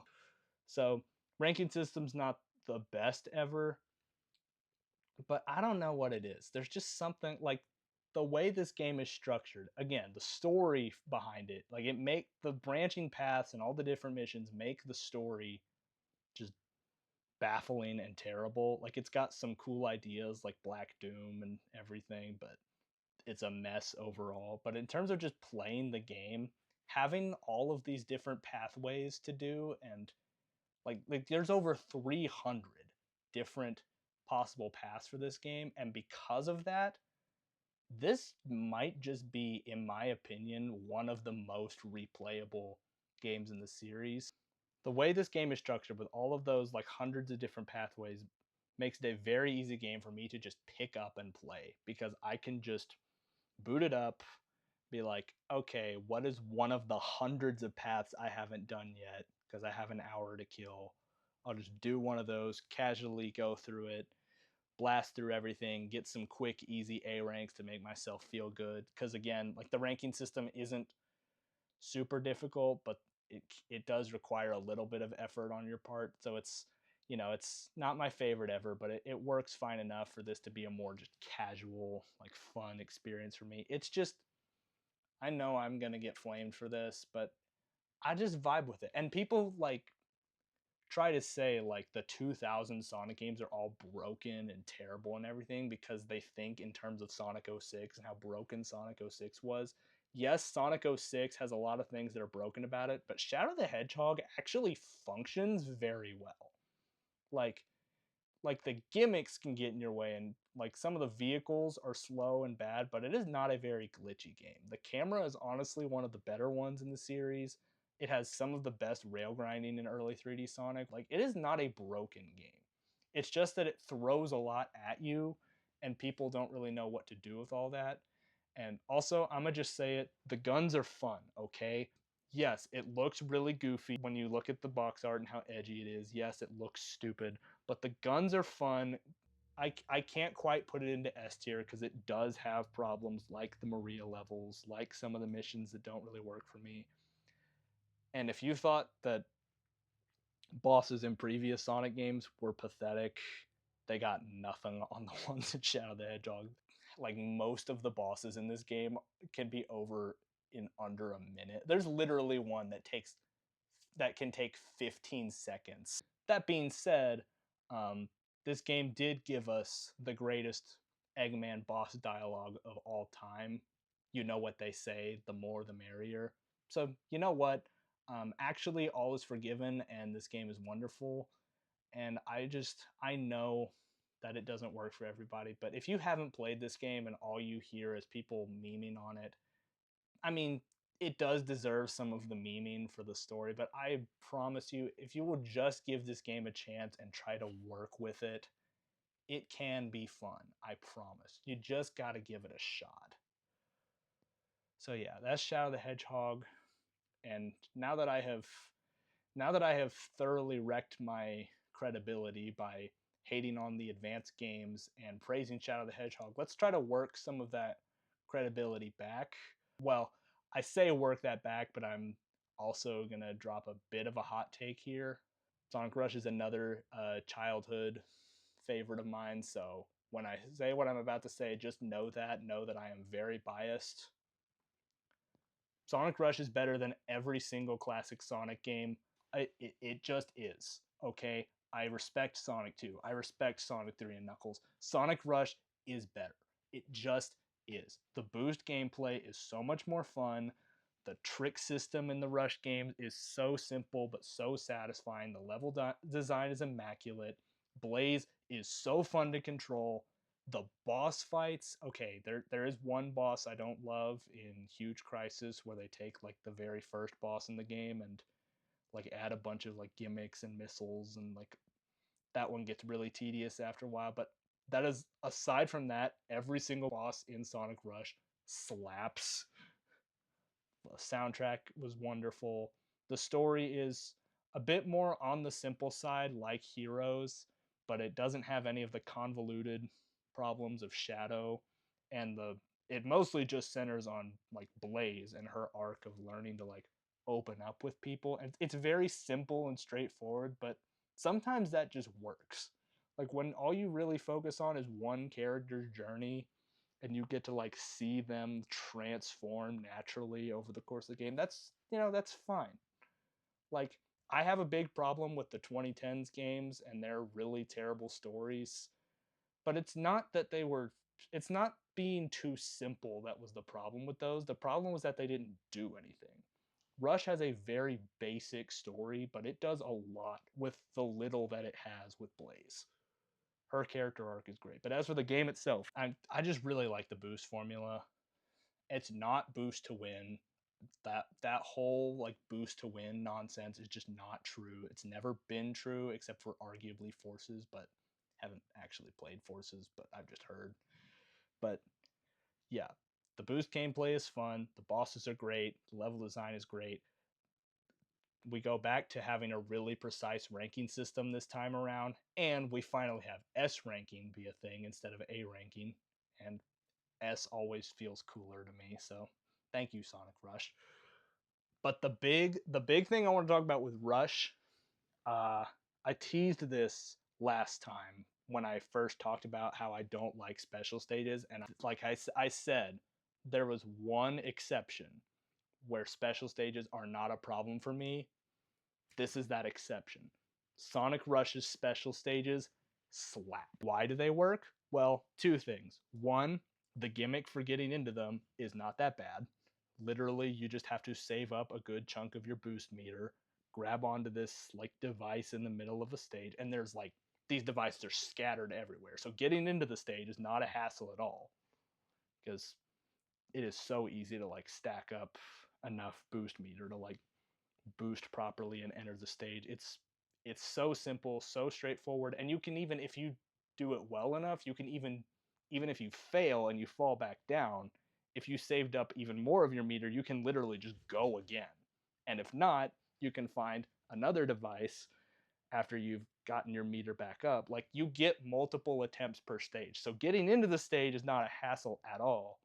So ranking system's not the best ever, but I don't know what it is. There's just something like the way this game is structured. Again, the story behind it, like it make the branching paths and all the different missions make the story just baffling and terrible. Like it's got some cool ideas like Black Doom and everything, but it's a mess overall. But in terms of just playing the game, having all of these different pathways to do and like there's over 300 different possible paths for this game, and because of that, this might just be, in my opinion, one of the most replayable games in the series. The way this game is structured with all of those like hundreds of different pathways makes it a very easy game for me to just pick up and play because I can just boot it up, be like, okay, what is one of the hundreds of paths I haven't done yet because I have an hour to kill. I'll just do one of those, casually go through it, blast through everything, get some quick, easy A ranks to make myself feel good. Because again, like the ranking system isn't super difficult, but it does require a little bit of effort on your part. So it's it's not my favorite ever, but it works fine enough for this to be a more just casual, like fun experience for me. It's just I know I'm gonna get flamed for this, but I just vibe with it. And people like try to say like the 2000 Sonic games are all broken and terrible and everything because they think in terms of Sonic 06 and how broken Sonic 06 was. Yes, Sonic 06 has a lot of things that are broken about it, but Shadow the Hedgehog actually functions very well. Like the gimmicks can get in your way and like some of the vehicles are slow and bad, but it is not a very glitchy game. The camera is honestly one of the better ones in the series. It has some of the best rail grinding in early 3D Sonic. Like it is not a broken game. It's just that it throws a lot at you and people don't really know what to do with all that. And also, I'm gonna just say it, the guns are fun, okay? Yes, it looks really goofy when you look at the box art and how edgy it is. Yes, it looks stupid, but the guns are fun. I can't quite put it into S tier because it does have problems like the Maria levels, like some of the missions that don't really work for me. And if you thought that bosses in previous Sonic games were pathetic, they got nothing on the ones in Shadow the Hedgehog. Like most of the bosses in this game can be over in under a minute. There's literally one that can take 15 seconds. That being said, this game did give us the greatest Eggman boss dialogue of all time. You know what they say, the more the merrier. So, you know what? Actually, all is forgiven, and this game is wonderful. And I know that it doesn't work for everybody, but if you haven't played this game and all you hear is people memeing on it, I mean, it does deserve some of the memeing for the story, but I promise you, if you will just give this game a chance and try to work with it, it can be fun. I promise. You just got to give it a shot. So yeah, that's Shadow the Hedgehog. And now that I have thoroughly wrecked my credibility by hating on the advanced games and praising Shadow the Hedgehog. Let's try to work some of that credibility back. Well, I say work that back, but I'm also going to drop a bit of a hot take here. Sonic Rush is another childhood favorite of mine, so when I say what I'm about to say, just know that I am very biased. Sonic Rush is better than every single classic Sonic game. It just is, okay? I respect Sonic 2. I respect Sonic 3 and Knuckles. Sonic Rush is better. It just is. The boost gameplay is so much more fun. The trick system in the Rush games is so simple but so satisfying. The level design is immaculate. Blaze is so fun to control. The boss fights, okay, there is one boss I don't love in Huge Crisis where they take like the very first boss in the game and like add a bunch of like gimmicks and missiles, and like that one gets really tedious after a while. But that is, aside from that, every single boss in Sonic Rush slaps. The soundtrack was wonderful. The story is a bit more on the simple side, like Heroes, but it doesn't have any of the convoluted problems of Shadow, and it mostly just centers on like Blaze and her arc of learning to like open up with people. And it's very simple and straightforward, but sometimes that just works. Like when all you really focus on is one character's journey and you get to like see them transform naturally over the course of the game, that's, that's fine. Like, I have a big problem with the 2010s games and their really terrible stories, but it's not being too simple that was the problem with those. The problem was that they didn't do anything. Rush has a very basic story, but it does a lot with the little that it has with Blaze. Her character arc is great. But as for the game itself, I just really like the boost formula. It's not boost to win. That whole like boost to win nonsense is just not true. It's never been true except for arguably Forces, but haven't actually played Forces, but I've just heard. But yeah, the boost gameplay is fun. The bosses are great. The level design is great. We go back to having a really precise ranking system this time around, and we finally have S ranking be a thing instead of A ranking, and S always feels cooler to me, so thank you, Sonic Rush. But the big thing I want to talk about with Rush, I teased this last time when I first talked about how I don't like special stages, and like I said, there was one exception where special stages are not a problem for me. This is that exception. Sonic Rush's special stages slap. Why do they work? Well, two things. One, the gimmick for getting into them is not that bad. Literally, you just have to save up a good chunk of your boost meter, grab onto this like device in the middle of a stage, and there's like these devices are scattered everywhere. So getting into the stage is not a hassle at all, because it is so easy to like stack up enough boost meter to like boost properly and enter the stage. It's so simple, so straightforward, and you can, even if you do it well enough, you can even if you fail and you fall back down, if you saved up even more of your meter, you can literally just go again. And if not, you can find another device after you've gotten your meter back up. Like, you get multiple attempts per stage. So getting into the stage is not a hassle at all.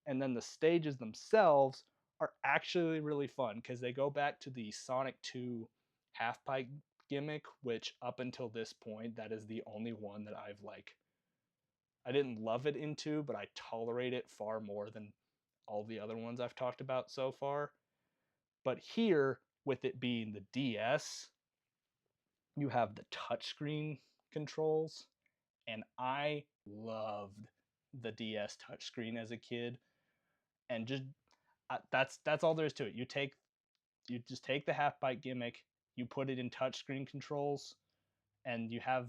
And then the stages themselves are actually really fun because they go back to the Sonic 2 half pipe gimmick, which up until this point, that is the only one that I've like, I didn't love it into, but I tolerate it far more than all the other ones I've talked about so far. But here, with it being the DS, you have the touchscreen controls, and I loved the DS touchscreen as a kid. And just that's all there is to it. You just take the half bite gimmick, you put it in touchscreen controls, and you have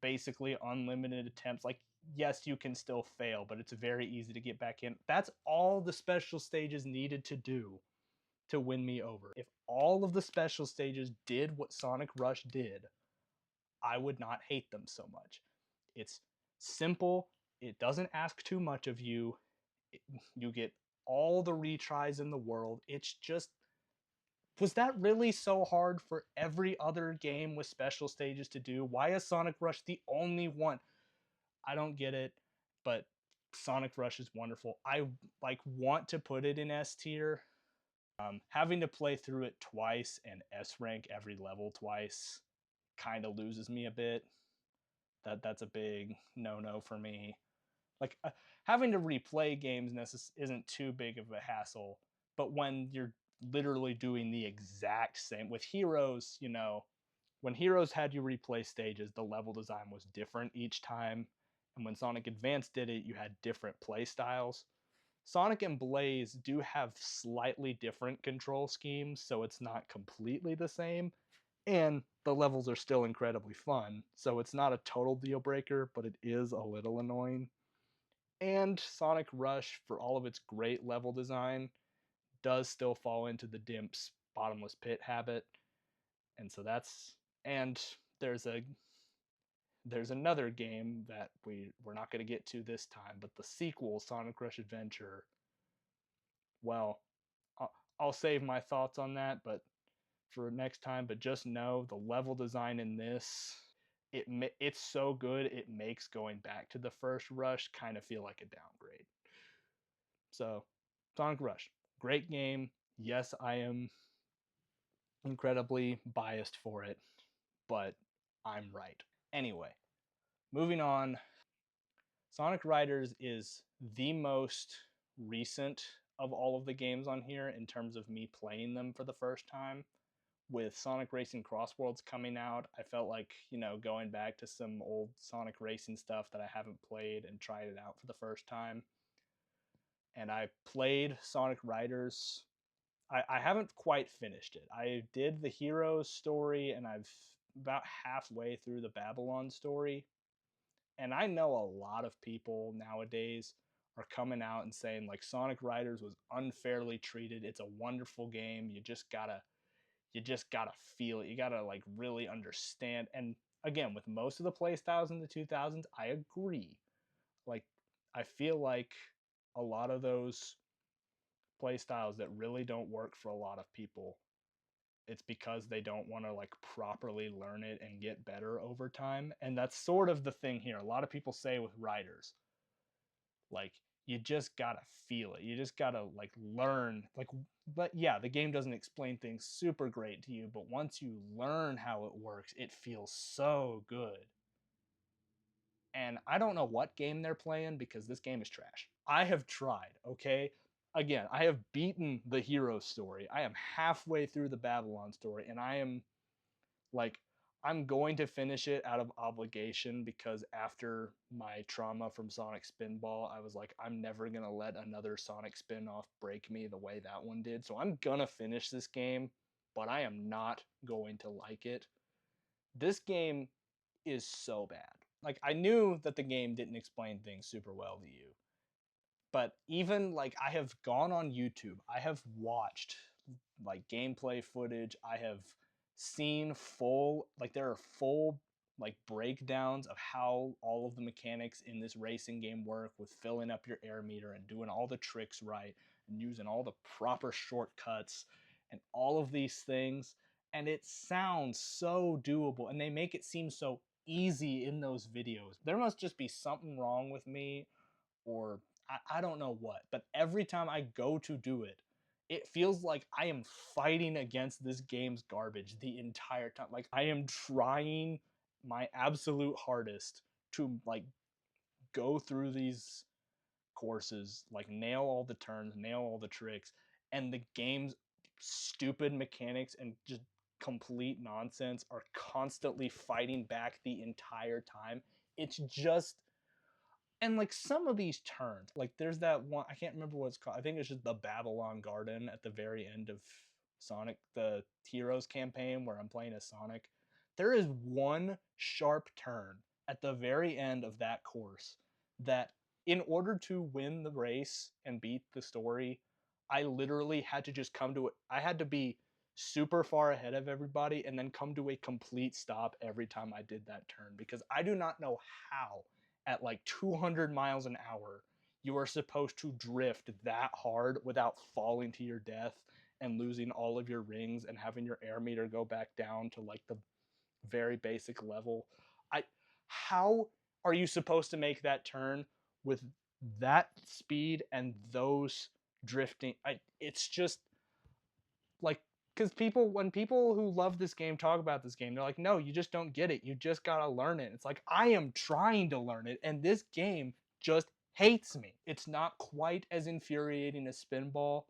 basically unlimited attempts. Like, yes, you can still fail, but it's very easy to get back in. That's all the special stages needed to do to win me over. If all of the special stages did what Sonic Rush did, I would not hate them so much. It's simple, it doesn't ask too much of you, you get all the retries in the world. It's just Was that really so hard for every other game with special stages to do? Why is Sonic Rush the only one? I don't get it, but Sonic Rush is wonderful. I like want to put it in S tier. Having to play through it twice and S rank every level twice kind of loses me a bit. That's a big no for me. Like having to replay games isn't too big of a hassle, but when you're literally doing the exact same with Heroes, you know, when Heroes had you replay stages, the level design was different each time, and when Sonic Advance did it, you had different play styles. Sonic and Blaze do have slightly different control schemes, so it's not completely the same, and the levels are still incredibly fun, so it's not a total deal breaker, but it is a little annoying. And Sonic Rush, for all of its great level design, does still fall into the Dimp's bottomless pit habit. And so that's and there's another game that we're not going to get to this time, but the sequel, Sonic Rush Adventure. Well, I'll save my thoughts on that, but for next time. But just know the level design in this, it's so good it makes going back to the first Rush kind of feel like a downgrade. So, Sonic Rush, great game. Yes, I am incredibly biased for it, but I'm right. Anyway, moving on. Sonic Riders is the most recent of all of the games on here in terms of me playing them for the first time. With Sonic Racing Cross Worlds coming out, I felt like, you know, going back to some old Sonic Racing stuff that I haven't played and tried it out for the first time. And I played Sonic Riders. I haven't quite finished it. I did the Heroes story and I've about halfway through the Babylon story. And I know a lot of people nowadays are coming out and saying like Sonic Riders was unfairly treated. It's a wonderful game. You just gotta feel it. You gotta like really understand. And again, with most of the playstyles in the 2000s, I agree. Like I feel like a lot of those playstyles that really don't work for a lot of people, it's because they don't want to like properly learn it and get better over time. And that's sort of the thing here. A lot of people say with riders, like you just gotta feel it. You just gotta like learn. Like, but yeah, the game doesn't explain things super great to you, but once you learn how it works, it feels so good. And I don't know what game they're playing because this game is trash. I have tried, okay? Again, I have beaten the hero story. I am halfway through the Babylon story, and I am like, I'm going to finish it out of obligation because after my trauma from Sonic Spinball, I was like, I'm never going to let another Sonic spin-off break me the way that one did. So I'm going to finish this game, but I am not going to like it. This game is so bad. Like, I knew that the game didn't explain things super well to you, but even like I have gone on YouTube, I have watched like gameplay footage, I have seen full like there are full like breakdowns of how all of the mechanics in this racing game work with filling up your air meter and doing all the tricks right and using all the proper shortcuts and all of these things, and it sounds so doable and they make it seem so easy in those videos. There must just be something wrong with me, or I don't know what, but every time I go to do it, it feels like I am fighting against this game's garbage the entire time. Like I am trying my absolute hardest to like go through these courses, like nail all the turns, nail all the tricks, and the game's stupid mechanics and just complete nonsense are constantly fighting back the entire time. It's just, and like some of these turns, like there's that one, I can't remember what it's called. I think it's just the Babylon Garden at the very end of Sonic the Heroes campaign where I'm playing as Sonic. There is one sharp turn at the very end of that course that, in order to win the race and beat the story, I literally had to just come to it. I had to be super far ahead of everybody and then come to a complete stop every time I did that turn because I do not know how at like 200 miles an hour you are supposed to drift that hard without falling to your death and losing all of your rings and having your air meter go back down to like the very basic level. I How are you supposed to make that turn with that speed and those drifting? It's just like, because when people who love this game talk about this game, they're like, no, you just don't get it. You just gotta learn it. It's like, I am trying to learn it, and this game just hates me. It's not quite as infuriating as Spinball,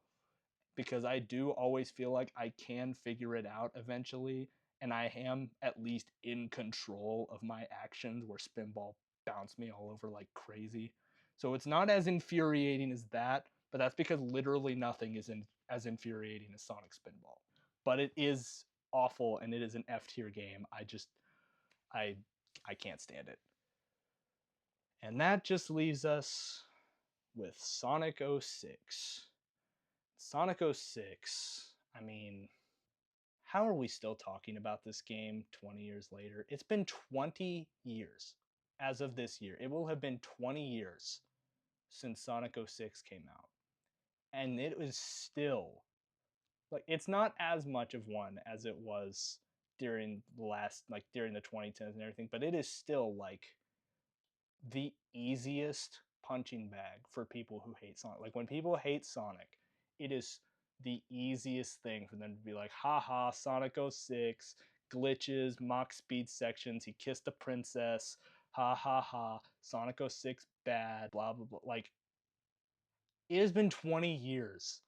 because I do always feel like I can figure it out eventually, and I am at least in control of my actions, where Spinball bounced me all over like crazy. So it's not as infuriating as that, but that's because literally nothing is as infuriating as Sonic Spinball. But it is awful, and it is an F tier game. I I can't stand it. And that just leaves us with Sonic 06. Sonic 06, I mean, how are we still talking about this game 20 years later? It's been 20 years as of this year. It will have been 20 years since Sonic 06 came out. And it was still, like, it's not as much of one as it was during during the 2010s and everything, but it is still like the easiest punching bag for people who hate Sonic. Like, when people hate Sonic, it is the easiest thing for them to be like, haha, Sonic 06, glitches, mock speed sections, he kissed a princess, ha ha ha, Sonic 06 bad, blah blah blah. Like, it has been 20 years,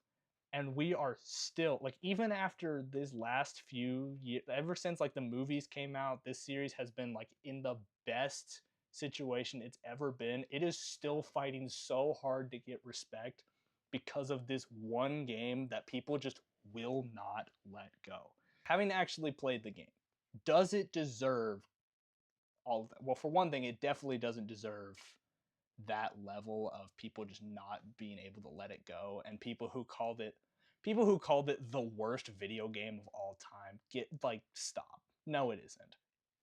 and we are still, like, even after this last few years, ever since like the movies came out, this series has been like in the best situation it's ever been. It is still fighting so hard to get respect because of this one game that people just will not let go. Having actually played the game, does it deserve all of that? Well, for one thing, it definitely doesn't deserve that level of people just not being able to let it go, and people who called it the worst video game of all time, get, like, stop. No, it isn't.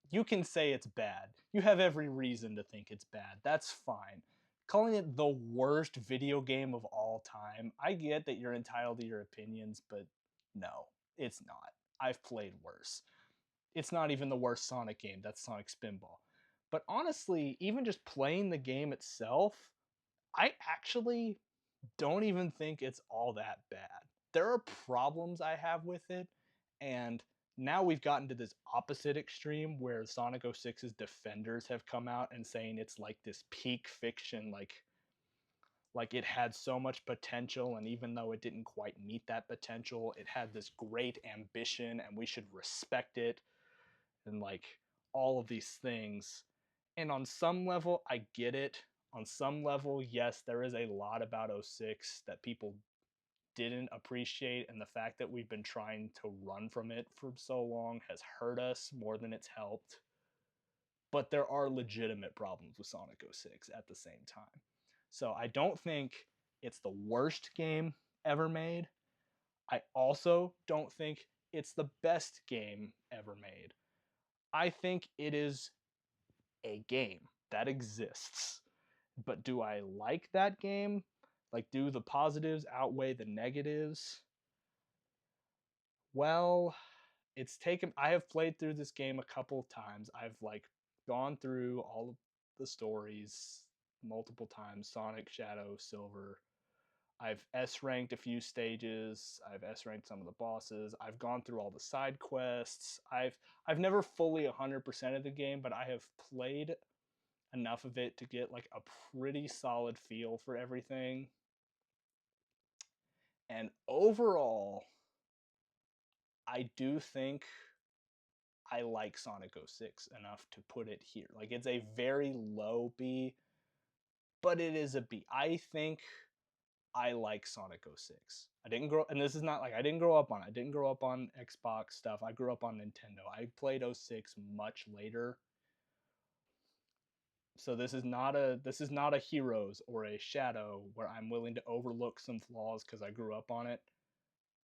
You can say it's bad. You have every reason to think it's bad. That's fine. Calling it the worst video game of all time, I get that you're entitled to your opinions, but no, it's not. I've played worse. It's not even the worst Sonic game. That's Sonic Spinball. But honestly, even just playing the game itself, I actually don't even think it's all that bad. There are problems I have with it, and now we've gotten to this opposite extreme where Sonic 06's defenders have come out and saying it's like this peak fiction, like it had so much potential, and even though it didn't quite meet that potential, it had this great ambition and we should respect it, and like all of these things. And on some level, I get it. On some level, yes, there is a lot about 06 that people didn't appreciate, and the fact that we've been trying to run from it for so long has hurt us more than it's helped. But there are legitimate problems with Sonic 06 at the same time. So I don't think it's the worst game ever made. I also don't think it's the best game ever made. I think it is a game that exists. But do I like that game? Like, do the positives outweigh the negatives? Well, I have played through this game a couple of times. I've like gone through all of the stories multiple times, Sonic, Shadow, Silver. I've S ranked a few stages. I've S ranked some of the bosses. I've gone through all the side quests. I've never fully 100% of the game, but I have played enough of it to get like a pretty solid feel for everything. And overall, I do think I like Sonic 06 enough to put it here. Like, it's a very low B, but it is a B. I think I like Sonic 06. I didn't grow, and this is not like I didn't grow up on it. I didn't grow up on Xbox stuff. I grew up on Nintendo. I played 06 much later. So this is not a Heroes or a Shadow where I'm willing to overlook some flaws because I grew up on it.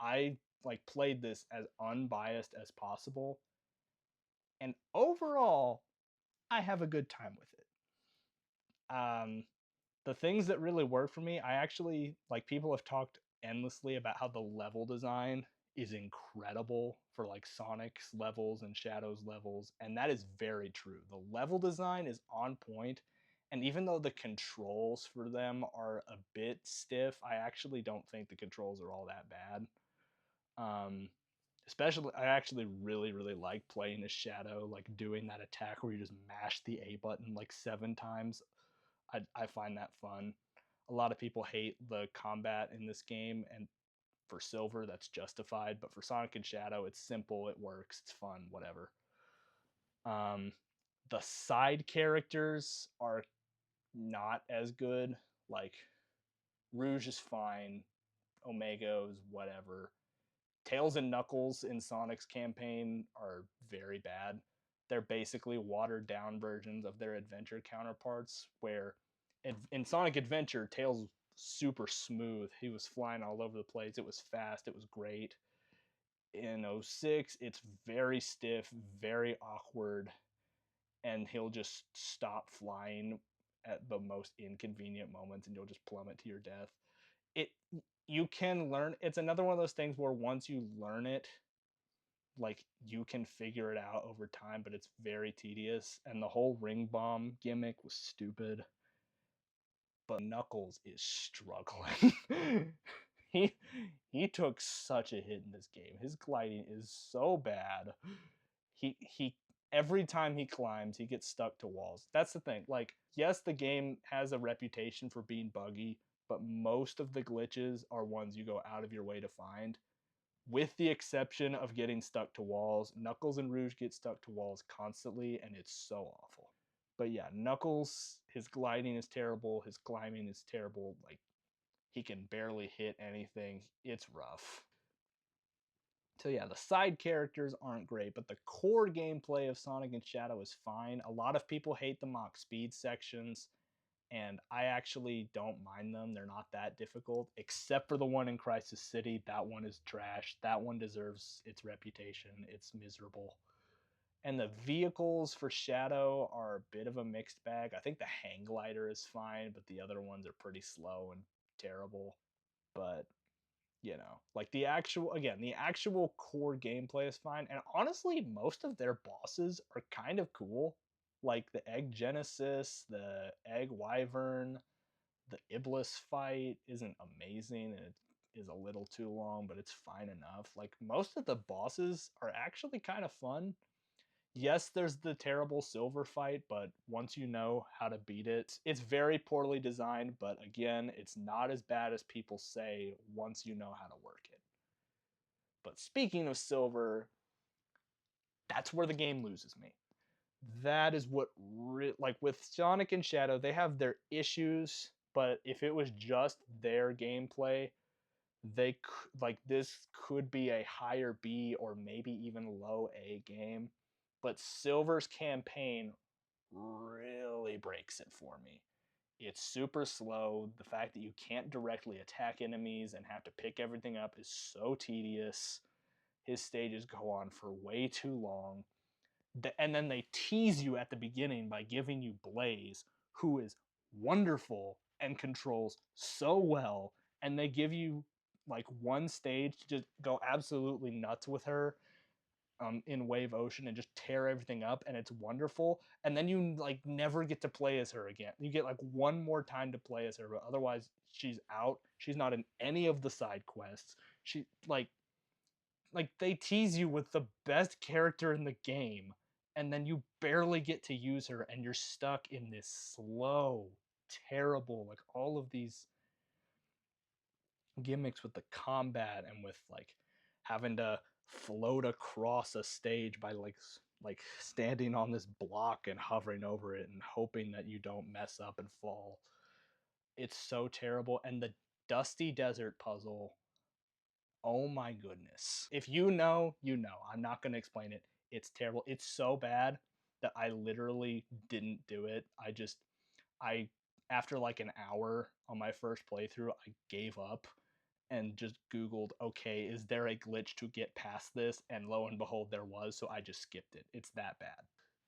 I like played this as unbiased as possible, and overall, I have a good time with it. The things that really work for me, I actually, like, people have talked endlessly about how the level design is incredible for like Sonic's levels and Shadow's levels, and that is very true. The level design is on point, and even though the controls for them are a bit stiff, I actually don't think the controls are all that bad. Um, Especially, I actually really like playing as Shadow, like doing that attack where you just mash the A button like 7 times. I find that fun. A lot of people hate the combat in this game, and for Silver, that's justified. But for Sonic and Shadow, it's simple, it works, it's fun, whatever. Um, the side characters are not as good. Like Rouge is fine, Omega's whatever. Tails and Knuckles in Sonic's campaign are very bad. They're basically watered down versions of their adventure counterparts, where in Sonic Adventure, Tails was super smooth. He was flying all over the place. It was fast. It was great. In 06, it's very stiff, very awkward, and he'll just stop flying at the most inconvenient moments and you'll just plummet to your death. It You can learn. It's another one of those things where once you learn it, like you can figure it out over time, but it's very tedious. And the whole ring bomb gimmick was stupid. But Knuckles is struggling. he he took such a hit in this game. His gliding is so bad. He every time he climbs, he gets stuck to walls. That's the thing. Like, yes, the game has a reputation for being buggy, but most of the glitches are ones you go out of your way to find. With the exception of getting stuck to walls, Knuckles and Rouge get stuck to walls constantly, and it's so awful. But yeah, Knuckles, his gliding is terrible, his climbing is terrible. Like, he can barely hit anything. It's rough. So yeah, the side characters aren't great, but the core gameplay of Sonic and Shadow is fine. A lot of people hate the Mach speed sections, and I actually don't mind them. They're not that difficult, except for the one in Crisis City. That one is trash. That one deserves its reputation. It's miserable. And the vehicles for Shadow are a bit of a mixed bag. I think the hang glider is fine, but the other ones are pretty slow and terrible. But like the actual core gameplay is fine. And honestly, most of their bosses are kind of cool. Like the Egg Genesis, the Egg Wyvern, the Iblis fight isn't amazing and it is a little too long, but it's fine enough. Like most of the bosses are actually kind of fun. Yes, there's the terrible Silver fight, but once you know how to beat it, it's very poorly designed, but again, it's not as bad as people say once you know how to work it. But speaking of Silver, that's where the game loses me. That is what, like with Sonic and Shadow, they have their issues, but if it was just their gameplay, like this could be a higher B or maybe even low A game. But Silver's campaign really breaks it for me. It's super slow. The fact that you can't directly attack enemies and have to pick everything up is so tedious. His stages go on for way too long. And then they tease you at the beginning by giving you Blaze, who is wonderful and controls so well. And they give you like one stage to just go absolutely nuts with her in Wave Ocean and just tear everything up, and it's wonderful. And then you like never get to play as her again. You get like one more time to play as her, but otherwise she's out. She's not in any of the side quests. She like they tease you with the best character in the game, and then you barely get to use her, and you're stuck in this slow, terrible, like all of these gimmicks with the combat and with like having to float across a stage by like standing on this block and hovering over it and hoping that you don't mess up and fall. It's so terrible. And the Dusty Desert puzzle, oh my goodness. If you know, you know. I'm not going to explain it. It's terrible. It's so bad that I literally didn't do it. I after like an hour on my first playthrough, I gave up and just Googled, okay, is there a glitch to get past this? And lo and behold, there was, so I just skipped it. It's that bad.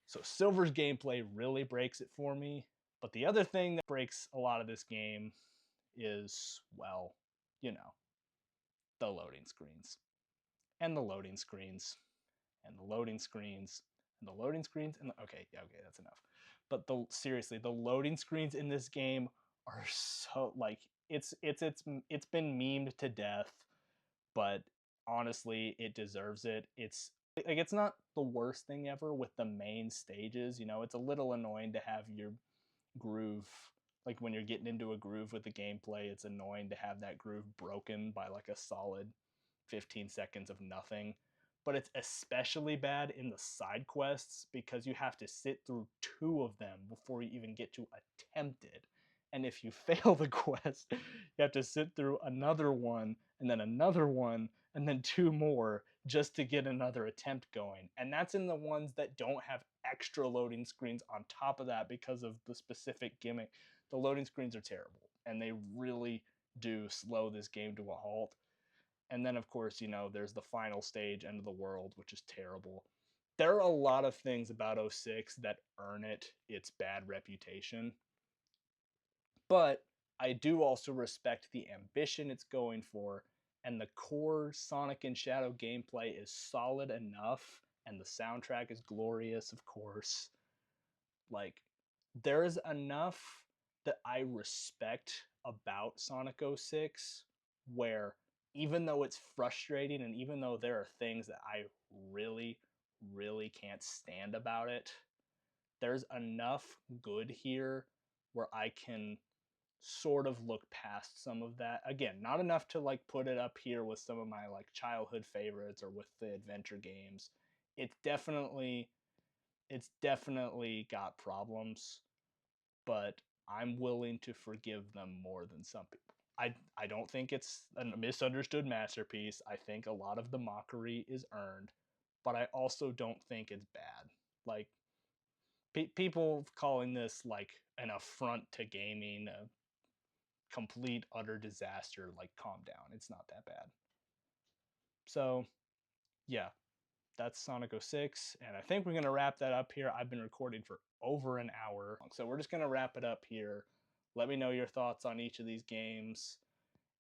So Silver's gameplay really breaks it for me. But the other thing that breaks a lot of this game is, well, you know, the loading screens and the loading screens and the loading screens and the loading screens and okay, that's enough. But seriously, the loading screens in this game are so like it's been memed to death, but honestly, it deserves it. It's like it's not the worst thing ever with the main stages. You know, it's a little annoying to have your groove, like when you're getting into a groove with the gameplay, it's annoying to have that groove broken by like a solid 15 seconds of nothing. But it's especially bad in the side quests because you have to sit through 2 of them before you even get to attempt it. And if you fail the quest, you have to sit through another one and then another one and then 2 more just to get another attempt going. And that's in the ones that don't have extra loading screens on top of that because of the specific gimmick. The loading screens are terrible and they really do slow this game to a halt. And then, of course, you know, there's the final stage, End of the World, which is terrible. There are a lot of things about 06 that earn it its bad reputation. But I do also respect the ambition it's going for, and the core Sonic and Shadow gameplay is solid enough, and the soundtrack is glorious, of course. Like, there is enough that I respect about Sonic 06 where even though it's frustrating and even though there are things that I really, really can't stand about it, there's enough good here where I can sort of look past some of that. Again, not enough to like put it up here with some of my like childhood favorites or with the adventure games. It's definitely it's definitely got problems, but I'm willing to forgive them more than some people. I don't think it's a misunderstood masterpiece. I think a lot of the mockery is earned, but I also don't think it's bad. Like people calling this like an affront to gaming, a complete utter disaster, like calm down. It's not that bad. So, yeah, that's Sonic 06, and I think we're going to wrap that up here. I've been recording for over an hour, so we're just going to wrap it up here. Let me know your thoughts on each of these games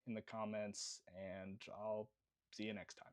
in the comments, and I'll see you next time.